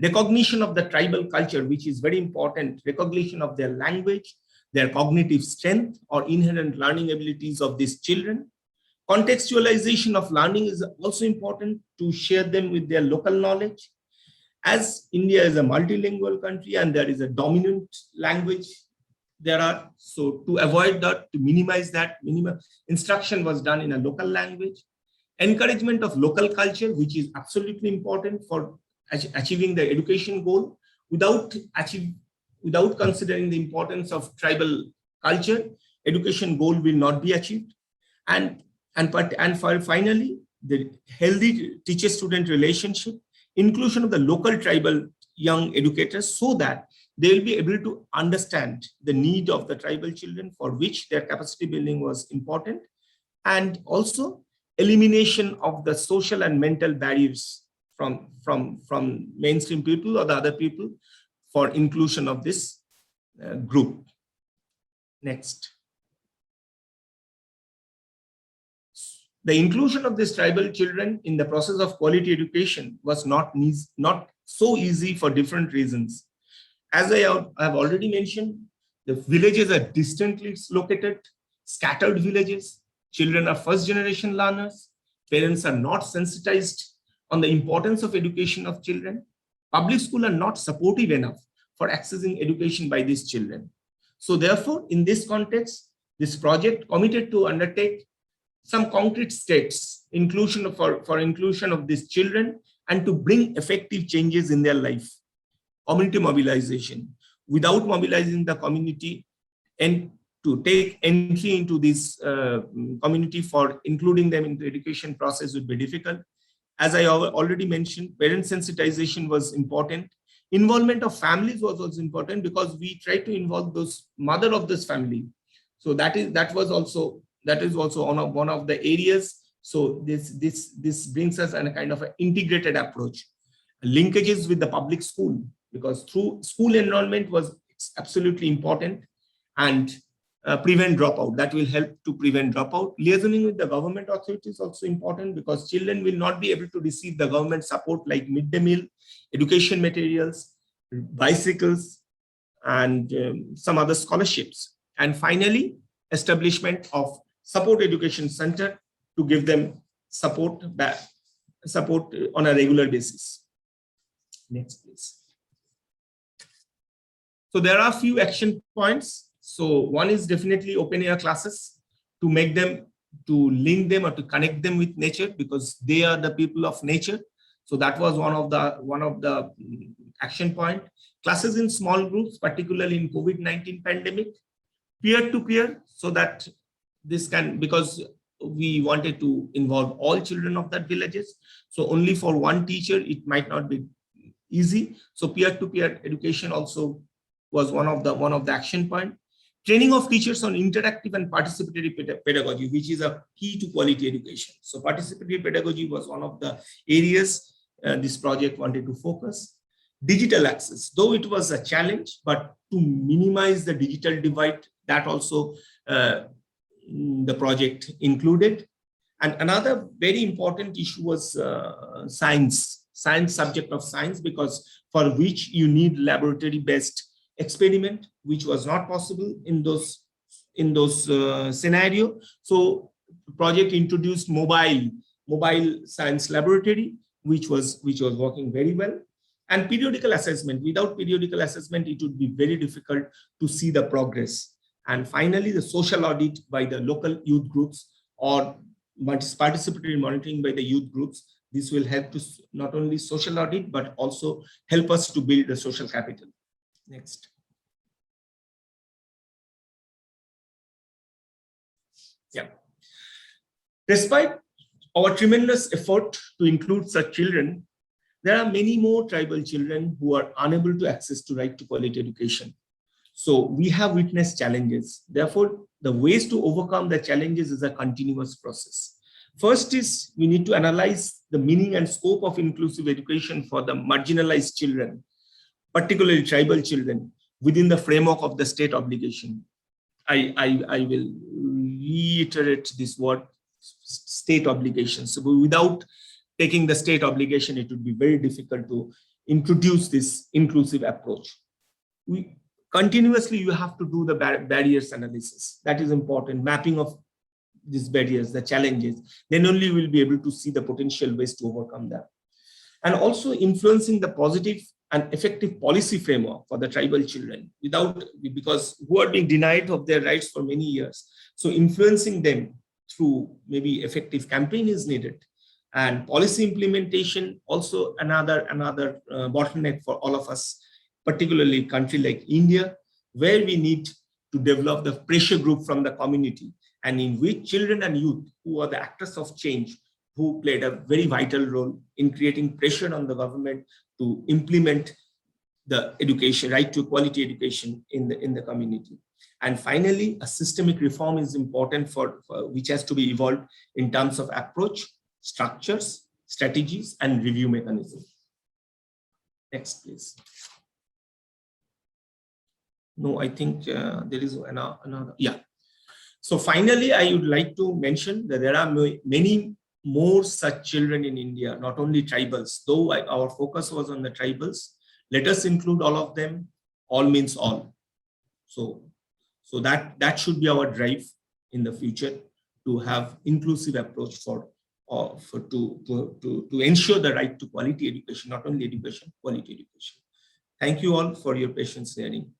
Recognition of the tribal culture, which is very important, recognition of their language, their cognitive strength or inherent learning abilities of these children. Contextualization of learning is also important to share them with their local knowledge. As India is a multilingual country and there is a dominant language, so to avoid that, to minimize that, instruction was done in a local language. Encouragement of local culture, which is absolutely important for achieving the education goal. Without considering the importance of tribal culture, education goal will not be achieved. And finally, the healthy teacher-student relationship, inclusion of the local tribal young educators so that they will be able to understand the need of the tribal children for which their capacity building was important, and also elimination of the social and mental barriers from mainstream people or the other people for inclusion of this group. Next. The inclusion of these tribal children in the process of quality education was not so easy for different reasons. As I have already mentioned, the villages are distantly located, scattered villages. Children are first generation learners. Parents are not sensitized on the importance of education of children. Public schools are not supportive enough for accessing education by these children. So therefore, in this context, this project committed to undertake some concrete steps for inclusion of these children and to bring effective changes in their life. Community mobilization. Without mobilizing the community and to take entry into this community for including them in the education process would be difficult. As I already mentioned, parent sensitization was important. Involvement of families was also important because we tried to involve those mother of this family. So that is also one of the areas. So this brings us a kind of an integrated approach. Linkages with the public school, because through school enrollment was absolutely important, and prevent dropout. That will help to prevent dropout. Liaising with the government authorities is also important because children will not be able to receive the government support like midday meal, education materials, bicycles, and some other scholarships. And finally, establishment of support education center to give them support on a regular basis. Next, please. So there are a few action points. So one is definitely open air classes to make them, to link them or to connect them with nature because they are the people of nature. So that was one of the action point. Classes in small groups, particularly in COVID-19 pandemic, peer-to-peer, so that this can, because we wanted to involve all children of that villages. So only for one teacher, it might not be easy. So peer-to-peer education also was one of the action point. Training of teachers on interactive and participatory pedagogy, which is a key to quality education. So participatory pedagogy was one of the areas this project wanted to focus. Digital access, though it was a challenge, but to minimize the digital divide, that also the project included. And another very important issue was science subject of science, because for which you need laboratory-based experiment, which was not possible in those scenario. So the project introduced mobile science laboratory, which was working very well. And periodical assessment. Without periodical assessment, it would be very difficult to see the progress. And finally, the social audit by the local youth groups or participatory monitoring by the youth groups. This will help to not only social audit, but also help us to build the social capital. Next. Yeah. Despite our tremendous effort to include such children, there are many more tribal children who are unable to access to right to quality education. So we have witnessed challenges. Therefore, the ways to overcome the challenges is a continuous process. First is we need to analyze the meaning and scope of inclusive education for the marginalized children, particularly tribal children, within the framework of the state obligation. I will reiterate this word, state obligation. So without taking the state obligation, it would be very difficult to introduce this inclusive approach. Continuously, you have to do the barriers analysis. That is important, mapping of these barriers, the challenges. Then only we'll be able to see the potential ways to overcome them. And also influencing the positive and effective policy framework for the tribal children, because who are being denied of their rights for many years. So influencing them through maybe effective campaign is needed. And policy implementation, also another bottleneck for all of us, particularly a country like India, where we need to develop the pressure group from the community, and in which children and youth, who are the actors of change, who played a very vital role in creating pressure on the government to implement the education, right to quality education in the community. And finally, a systemic reform is important for which has to be evolved in terms of approach, structures, strategies, and review mechanisms. Next, please. No, I think there is another. Yeah. So finally, I would like to mention that there are many more such children in India, not only tribals, though our focus was on the tribals. Let us include all of them. All means all. So that should be our drive in the future, to have inclusive approach to ensure the right to quality education, not only education, quality education. Thank you all for your patience hearing.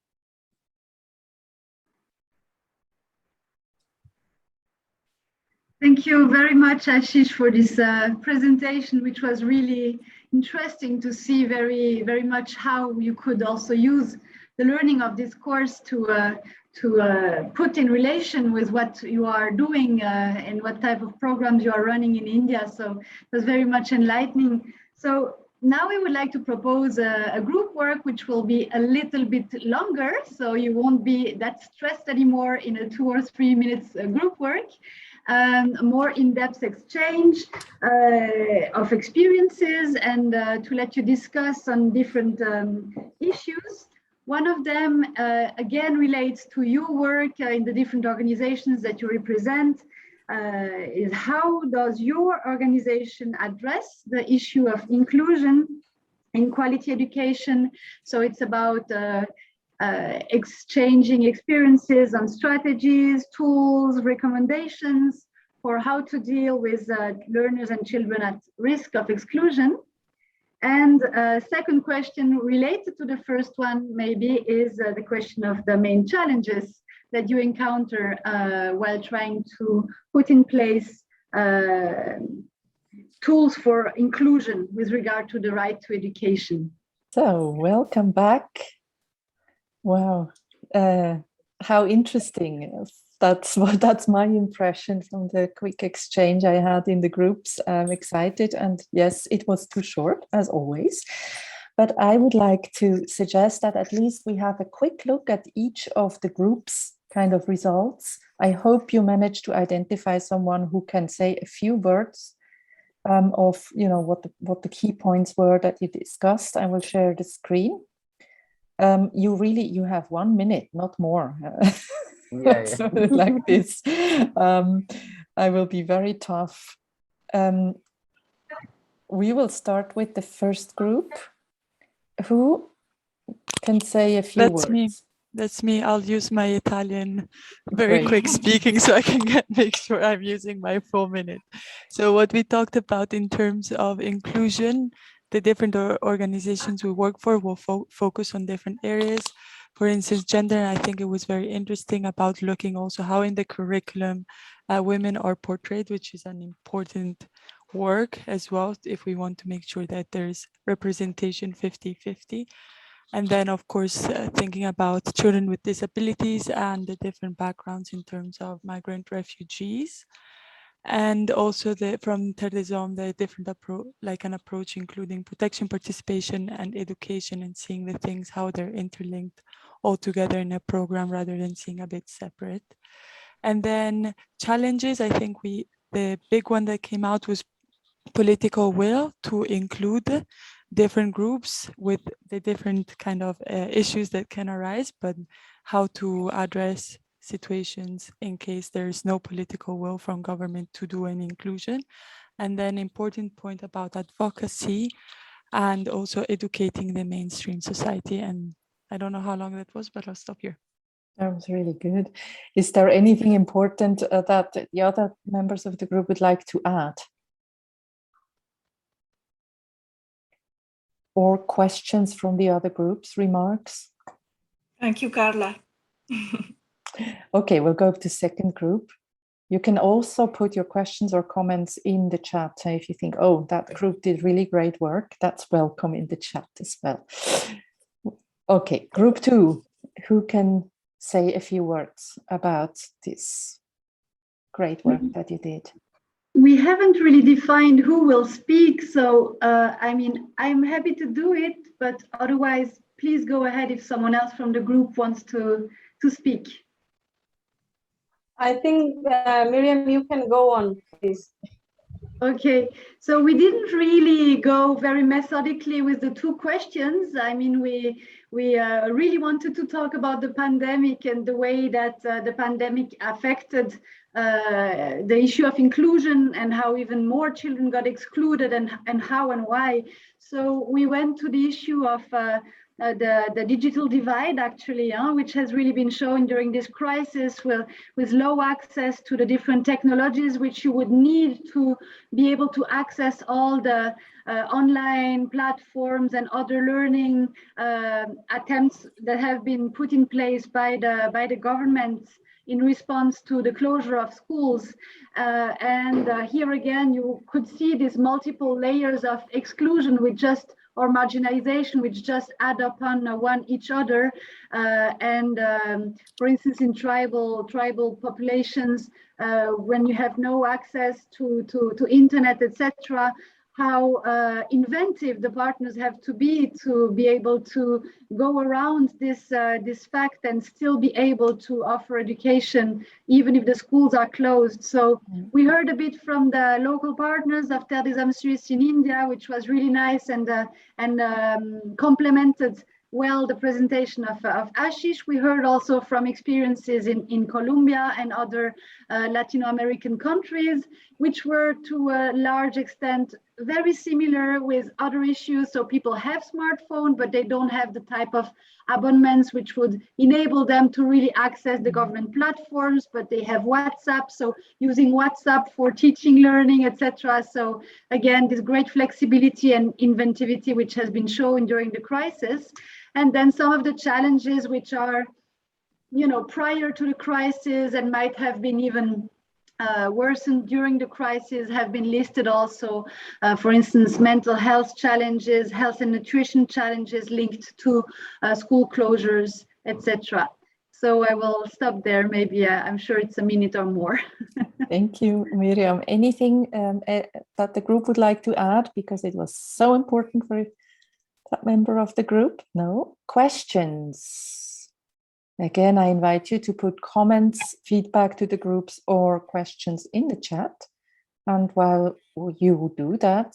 Thank you very much, Ashish, for this presentation, which was really interesting to see very, very much how you could also use the learning of this course to put in relation with what you are doing and what type of programs you are running in India. So it was very much enlightening. So now we would like to propose a group work, which will be a little bit longer, so you won't be that stressed anymore in a 2 or 3 minutes group work. More in-depth exchange of experiences, and to let you discuss on different issues. One of them, again, relates to your work in the different organizations that you represent, is how does your organization address the issue of inclusion in quality education? So it's about exchanging experiences on strategies, tools, recommendations for how to deal with learners and children at risk of exclusion. And second question related to the first one maybe is the question of the main challenges that you encounter while trying to put in place tools for inclusion with regard to the right to education. So welcome back. Wow, how interesting. That's my impression from the quick exchange I had in the groups. I'm excited, and yes, it was too short as always. But I would like to suggest that at least we have a quick look at each of the groups' kind of results. I hope you managed to identify someone who can say a few words of, you know, what the key points were that you discussed. I will share the screen. You have 1 minute, not more. So like this. I will be very tough. We will start with the first group. Who can say a few words? That's me. I'll use my Italian very quick speaking so I can make sure I'm using my full minute. So what we talked about in terms of inclusion, the different organizations we work for will focus on different areas. For instance, gender, I think it was very interesting about looking also how in the curriculum women are portrayed, which is an important work as well, if we want to make sure that there's representation 50-50. And then, of course, thinking about children with disabilities and the different backgrounds in terms of migrant refugees. And also from Terre, the different approach, including protection, participation, and education, and seeing the things, how they're interlinked all together in a program rather than seeing a bit separate. And then challenges, I think the big one that came out was political will to include different groups with the different kind of issues that can arise, but how to address situations in case there's no political will from government to do an inclusion. And then important point about advocacy and also educating the mainstream society. And I don't know how long that was, but I'll stop here. That was really good. Is there anything important that the other members of the group would like to add? Or questions from the other groups, remarks? Thank you, Carla. Okay, we'll go to second group. You can also put your questions or comments in the chat. If you think, oh, that group did really great work, that's welcome in the chat as well. Okay, group 2, who can say a few words about this great work that you did? We haven't really defined who will speak, so I mean, I'm happy to do it, but otherwise, please go ahead if someone else from the group wants to speak. I think, Miriam, you can go on, please. Okay, so we didn't really go very methodically with the 2 questions. I mean, we really wanted to talk about the pandemic and the way that the pandemic affected the issue of inclusion and how even more children got excluded and how and why. So we went to the issue of the digital divide, actually, which has really been shown during this crisis with low access to the different technologies which you would need to be able to access all the online platforms and other learning attempts that have been put in place by the government in response to the closure of schools. Here again, you could see these multiple layers of exclusion or marginalization, which just add upon each other. For instance, in tribal populations, when you have no access to internet, etc., how inventive the partners have to be able to go around this fact and still be able to offer education even if the schools are closed. So we heard a bit from the local partners of Terre des Hommes Suisse in India, which was really nice and complemented well the presentation of Ashish. We heard also from experiences in Colombia and other Latino American countries, which were to a large extent very similar with other issues. So people have smartphones, but they don't have the type of abonnements which would enable them to really access the government platforms, but they have WhatsApp, so using WhatsApp for teaching, learning, etc. So again, this great flexibility and inventivity which has been shown during the crisis. And then some of the challenges which are, prior to the crisis and might have been even worsened during the crisis have been listed also. For instance, mental health challenges, health and nutrition challenges linked to school closures, etc. So I will stop there. Maybe I'm sure it's a minute or more. Thank you, Miriam. Anything that the group would like to add, because it was so important for that member of the group? No? Questions? Again, I invite you to put comments, feedback to the groups or questions in the chat. And while you do that,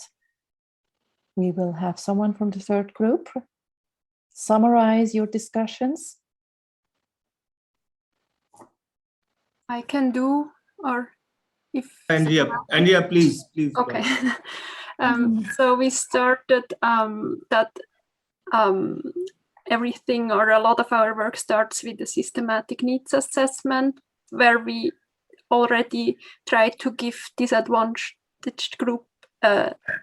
we will have someone from the third group summarize your discussions. I can do, or if Andrea, please. Okay. So we started that everything or a lot of our work starts with the systematic needs assessment, where we already try to give disadvantaged group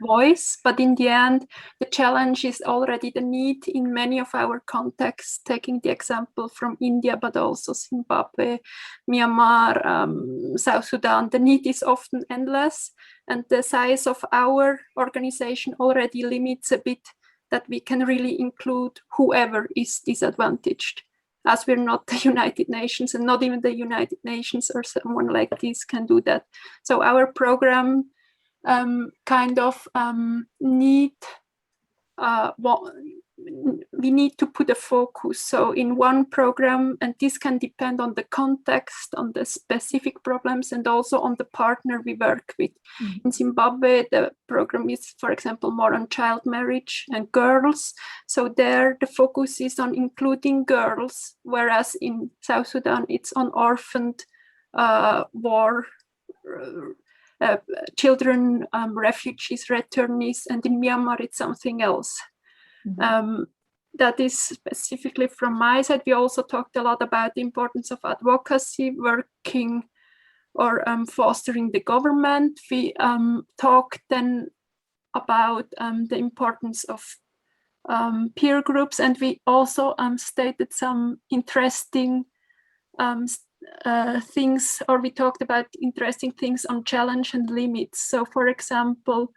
voice, but in the end, the challenge is already the need in many of our contexts, taking the example from India, but also Zimbabwe, Myanmar, South Sudan. The need is often endless, and the size of our organization already limits a bit that we can really include whoever is disadvantaged, as we're not the United Nations, and not even the United Nations or someone like this can do that. So our program we need to put a focus. So in one program, and this can depend on the context, on the specific problems, and also on the partner we work with. In Zimbabwe, the program is, for example, more on child marriage and girls. So there, the focus is on including girls, whereas in South Sudan, it's on orphaned war children, refugees, returnees, and in Myanmar it's something else. That is specifically from my side. We also talked a lot about the importance of advocacy, working or fostering the government. We talked then about the importance of peer groups, and we also stated some interesting things, or we talked about interesting things on challenge and limits. So for example,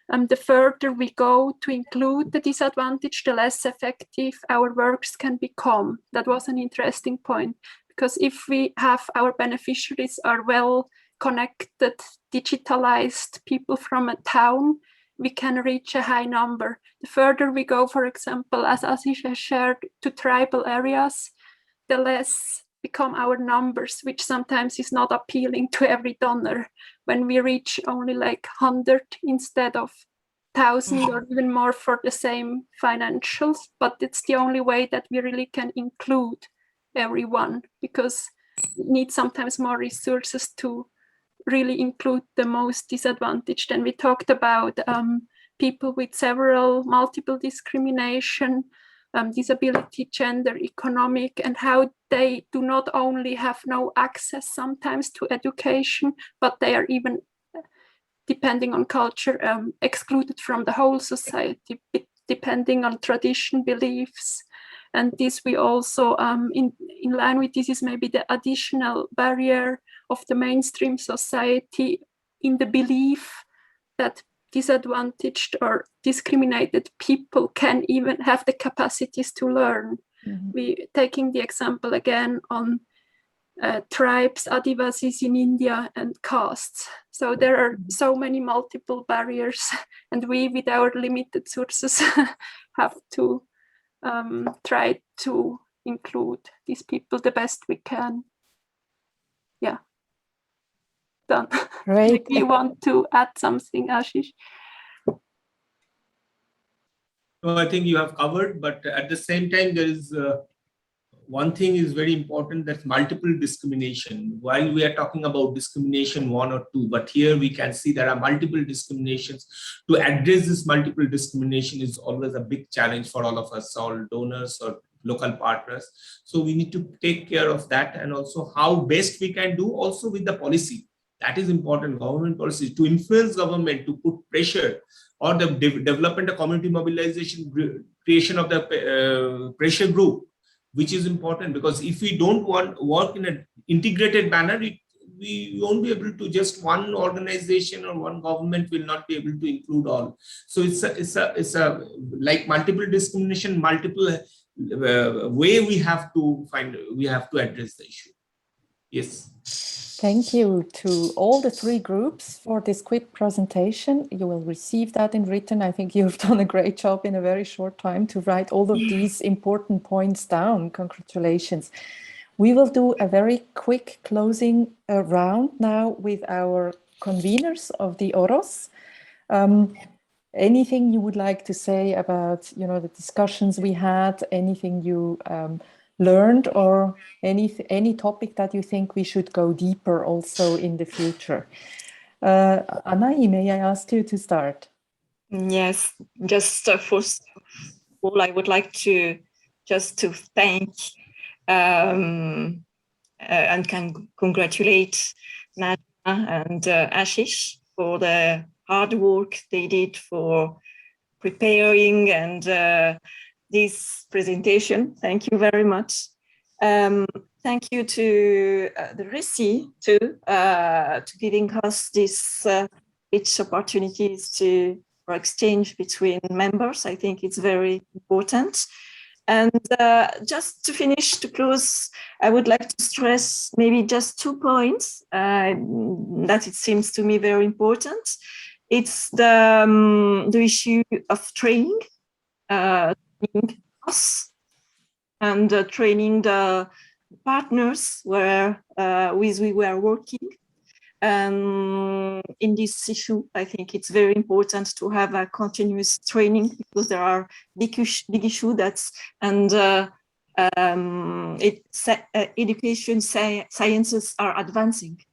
the further we go to include the disadvantaged, the less effective our works can become. That was an interesting point, because if we have our beneficiaries are well connected, digitalized people from a town, we can reach a high number. The further we go, for example, as Ashish has shared, to tribal areas, the less become our numbers, which sometimes is not appealing to every donor when we reach only like 100 instead of 1,000 or even more for the same financials. But it's the only way that we really can include everyone, because we need sometimes more resources to really include the most disadvantaged. And we talked about people with multiple discrimination, disability, gender, economic, and how they do not only have no access sometimes to education, but they are even, depending on culture, excluded from the whole society, depending on tradition, beliefs. And this we also, in line with this, is maybe the additional barrier of the mainstream society in the belief that disadvantaged or discriminated people can even have the capacities to learn. We taking the example again on tribes, Adivasis in India, and castes. So there are so many multiple barriers, and we, with our limited sources, have to try to include these people the best we can. Yeah. Done. Great. You want to add something, Ashish? No, I think you have covered, but at the same time, there is one thing is very important, that's multiple discrimination. While we are talking about discrimination 1 or 2, but here we can see there are multiple discriminations. To address this multiple discrimination is always a big challenge for all of us, all donors or local partners. So we need to take care of that, and also how best we can do also with the policy. That is important, government policy, to influence government to put pressure, or the development of community mobilization, creation of the pressure group, which is important, because if we don't work in an integrated manner, we won't be able to, just one organization or one government will not be able to include all. So it's a like multiple discrimination, multiple way we have to address the issue. Yes. Thank you to all the 3 groups for this quick presentation. You will receive that in written. I think you've done a great job in a very short time to write all of these important points down. Congratulations. We will do a very quick closing round now with our conveners of the OROS. Anything you would like to say about, the discussions we had, anything you learned, or any topic that you think we should go deeper also in the future? Anahi, may I ask you to start? Yes, just first of all, I would like to thank and congratulate Najma and Ashish for the hard work they did for preparing and this presentation. Thank you very much. Thank you to the RECI too, to giving us this rich opportunities for exchange between members. I think it's very important. And just to finish, to close, I would like to stress maybe just 2 points that it seems to me very important. It's the issue of training us and training the partners with we were working. In this issue, I think it's very important to have a continuous training because there are big issues education sciences are advancing.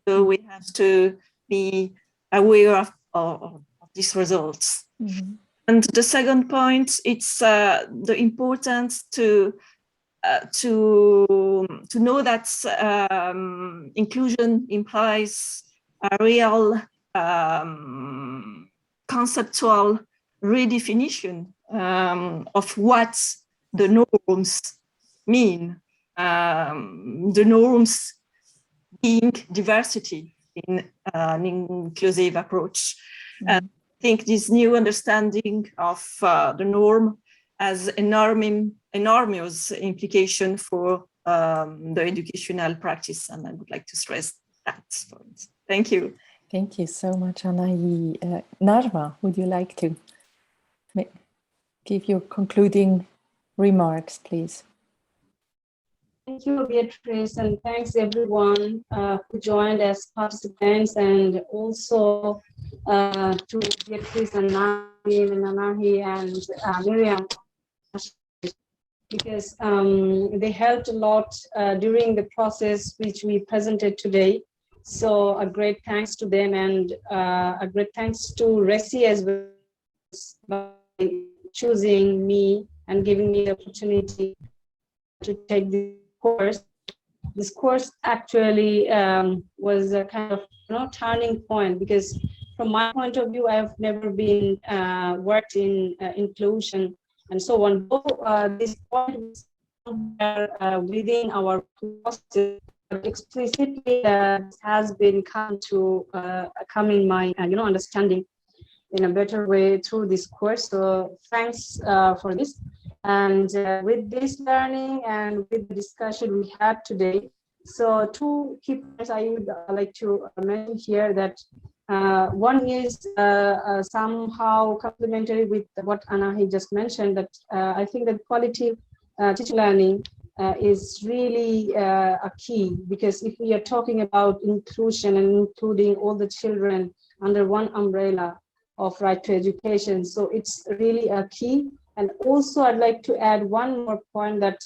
So we have to be aware of these results. Mm-hmm. And the second point, it's the importance to know that inclusion implies a real conceptual redefinition of what the norms mean. The norms being diversity in an inclusive approach. Mm-hmm. And I think this new understanding of the norm has enormous implication for the educational practice, and I would like to stress that point. Thank you. Thank you so much, Anahi. Najma, would you like to give your concluding remarks, please? Thank you, Beatrice, and thanks everyone who joined as participants, and also to Beatrice and Nadim and Anahi and Miriam, because they helped a lot during the process which we presented today. So a great thanks to them, and a great thanks to RECI as well by choosing me and giving me the opportunity to take this course. This course actually was a kind of turning point, because from my point of view, I have never been worked in inclusion and so on. This point was within our process, but explicitly has been come in my understanding in a better way through this course. So thanks for this. And with this learning and with the discussion we had today, so 2 key points I would like to mention here, that one is somehow complementary with what Anahi just mentioned, that I think that quality teaching learning is really a key, because if we are talking about inclusion and including all the children under one umbrella of right to education, so it's really a key. And also I'd like to add one more point, that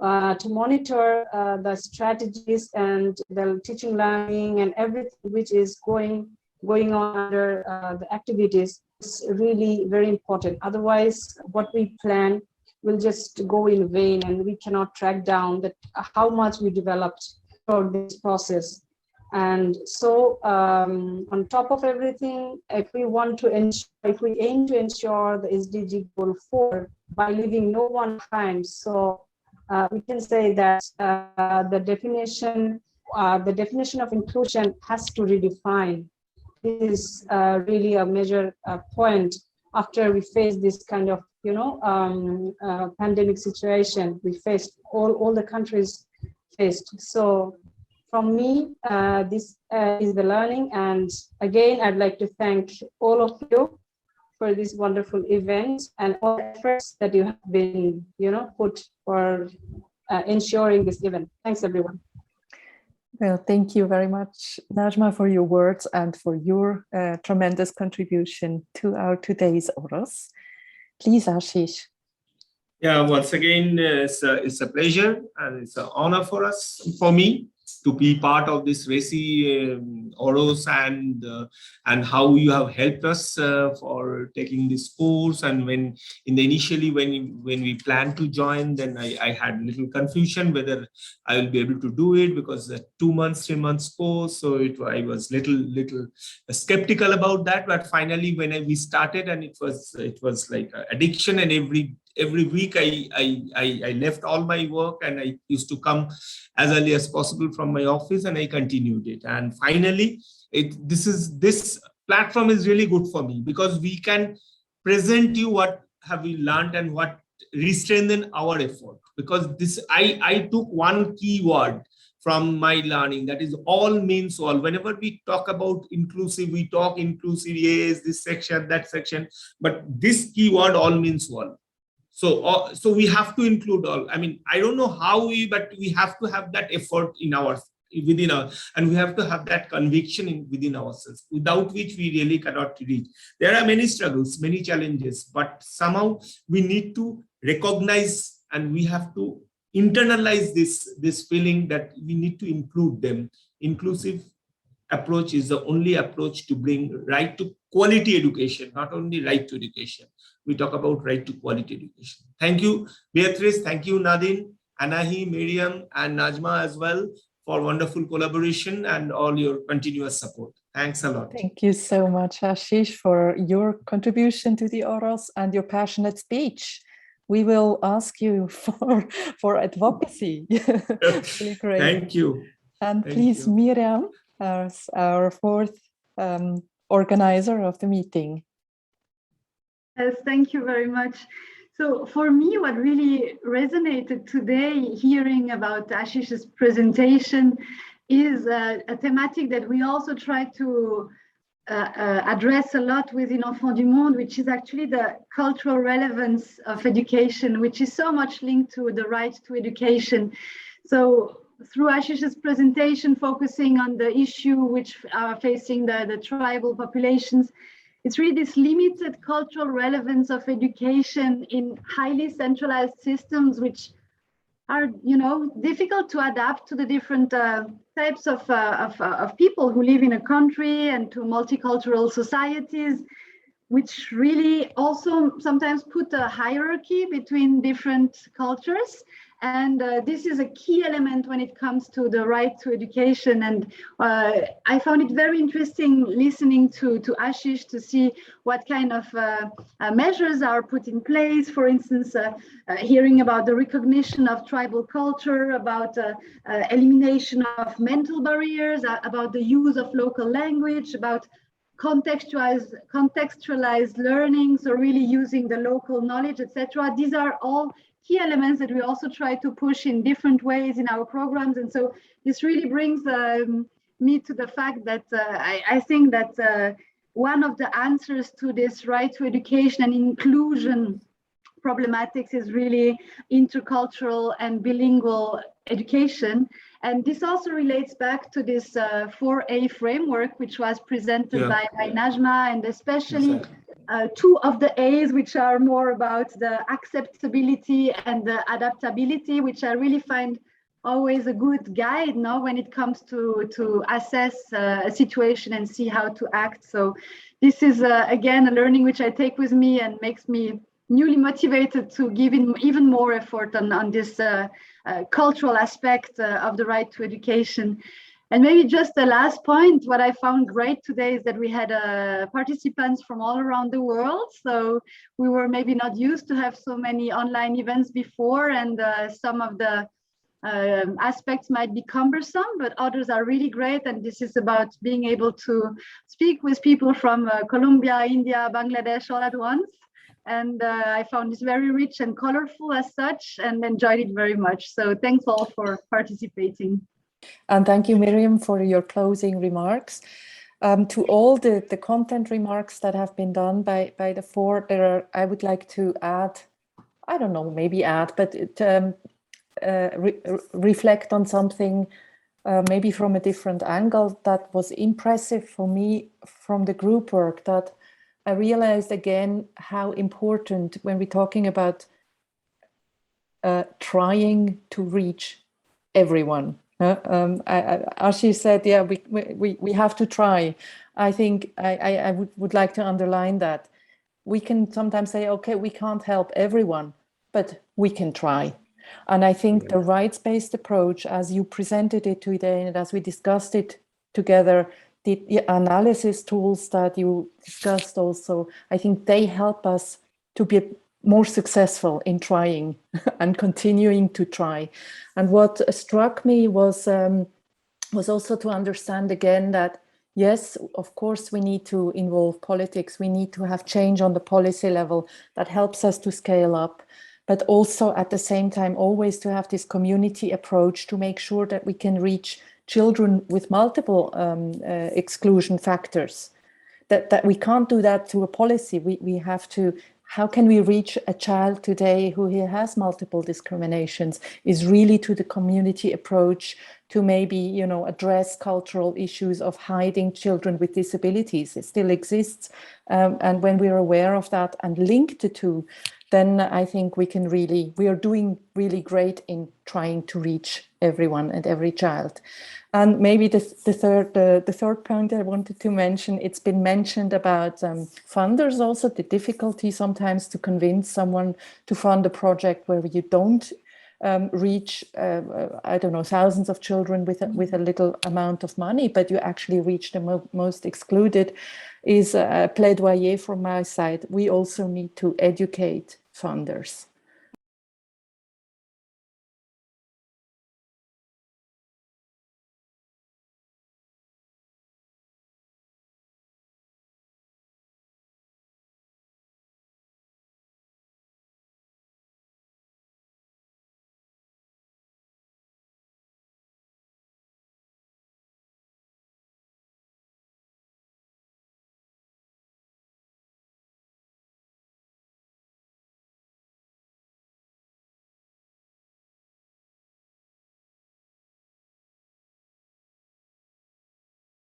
to monitor the strategies and the teaching, learning, and everything which is going on under the activities is really very important. Otherwise, what we plan will just go in vain, and we cannot track down that how much we developed for this process. And so on top of everything, if we aim to ensure the SDG goal 4 by leaving no one behind, so we can say that the definition of inclusion has to redefine. This is really a major point after we face this kind of pandemic situation we faced, all the countries faced. So from me, this is the learning. And again, I'd like to thank all of you for this wonderful event and all the efforts that you have been, put for ensuring this event. Thanks, everyone. Well, thank you very much, Najma, for your words and for your tremendous contribution to our today's OROS. Please, Ashish. Yeah, once again, it's a pleasure and it's an honor for me to be part of this RECI OROS and how you have helped us for taking this course. And initially when we planned to join, then I had a little confusion whether I will be able to do it because the 2 months, 3 months course. So I was little skeptical about that. But finally, when we started, and it was like an addiction, and every week I left all my work and I used to come as early as possible from my office, and I continued it. And finally, this platform is really good for me because we can present you what have we learned and what re-strengthen our effort. Because I took one key word from my learning, that is all means all. Whenever we talk about inclusive, we talk inclusive, yes, this section, that section, but this keyword all means all. So we have to include all. I mean, I don't know how but we have to have that effort within us, and we have to have that conviction within ourselves, without which we really cannot reach. There are many struggles, many challenges, but somehow we need to recognize and we have to internalize this feeling that we need to include them. Inclusive approach is the only approach to bring right to quality education, not only right to education. We talk about right to quality education. Thank you, Beatrice. Thank you, Nadine, Anahi, Miriam, and Najma as well for wonderful collaboration and all your continuous support. Thanks a lot. Thank you so much, Ashish, for your contribution to the OROS and your passionate speech. We will ask you for advocacy. Really great. Thank you. And Thank please, you. Miriam, as our fourth organizer of the meeting. Yes, thank you very much. So for me, what really resonated today, hearing about Ashish's presentation, is a thematic that we also try to address a lot within Enfants du Monde, which is actually the cultural relevance of education, which is so much linked to the right to education. So through Ashish's presentation, focusing on the issue which are facing the tribal populations, it's really this limited cultural relevance of education in highly centralized systems, which are, difficult to adapt to the different types of people who live in a country and to multicultural societies, which really also sometimes put a hierarchy between different cultures. And this is a key element when it comes to the right to education. And I found it very interesting listening to Ashish to see what kind of measures are put in place. For instance, hearing about the recognition of tribal culture, about elimination of mental barriers, about the use of local language, about contextualized learning, so really using the local knowledge, etc. These are all key elements that we also try to push in different ways in our programs. And so this really brings me to the fact that I think that one of the answers to this right to education and inclusion problematics is really intercultural and bilingual education. And this also relates back to this 4A framework, which was presented by Najma, and especially two of the A's, which are more about the acceptability and the adaptability, which I really find always a good guide now when it comes to assess a situation and see how to act. So this is, again, a learning which I take with me and makes me newly motivated to give even more effort on this cultural aspect of the right to education. And maybe just the last point, what I found great today is that we had participants from all around the world. So we were maybe not used to have so many online events before, and some of the aspects might be cumbersome, but others are really great. And this is about being able to speak with people from Colombia, India, Bangladesh all at once. And I found this very rich and colorful as such, and enjoyed it very much. So thanks all for participating. And thank you, Miriam, for your closing remarks. To all the content remarks that have been done by the four, I would like to add, I don't know, maybe add, but reflect on something maybe from a different angle that was impressive for me from the group work, that I realized again how important, when we're talking about trying to reach everyone. Ashish said, yeah, we have to try. I think I would like to underline that. We can sometimes say, okay, we can't help everyone, but we can try. And I think the rights-based approach, as you presented it today, and as we discussed it together, the analysis tools that you discussed also, I think they help us to be more successful in trying and continuing to try. And what struck me was also to understand again that, yes, of course, we need to involve politics. We need to have change on the policy level that helps us to scale up, but also at the same time, always to have this community approach to make sure that we can reach children with multiple exclusion factors. That we can't do that through a policy. We have to, how can we reach a child today who has multiple discriminations, is really to the community approach to maybe, you know, address cultural issues of hiding children with disabilities. It still exists. And when we're aware of that and link the two, then I think we are doing really great in trying to reach everyone and every child. And maybe the third point I wanted to mention, it's been mentioned about funders also, the difficulty sometimes to convince someone to fund a project where you don't reach, I don't know, thousands of children with a little amount of money, but you actually reach the most excluded, is a plaidoyer from my side. We also need to educate funders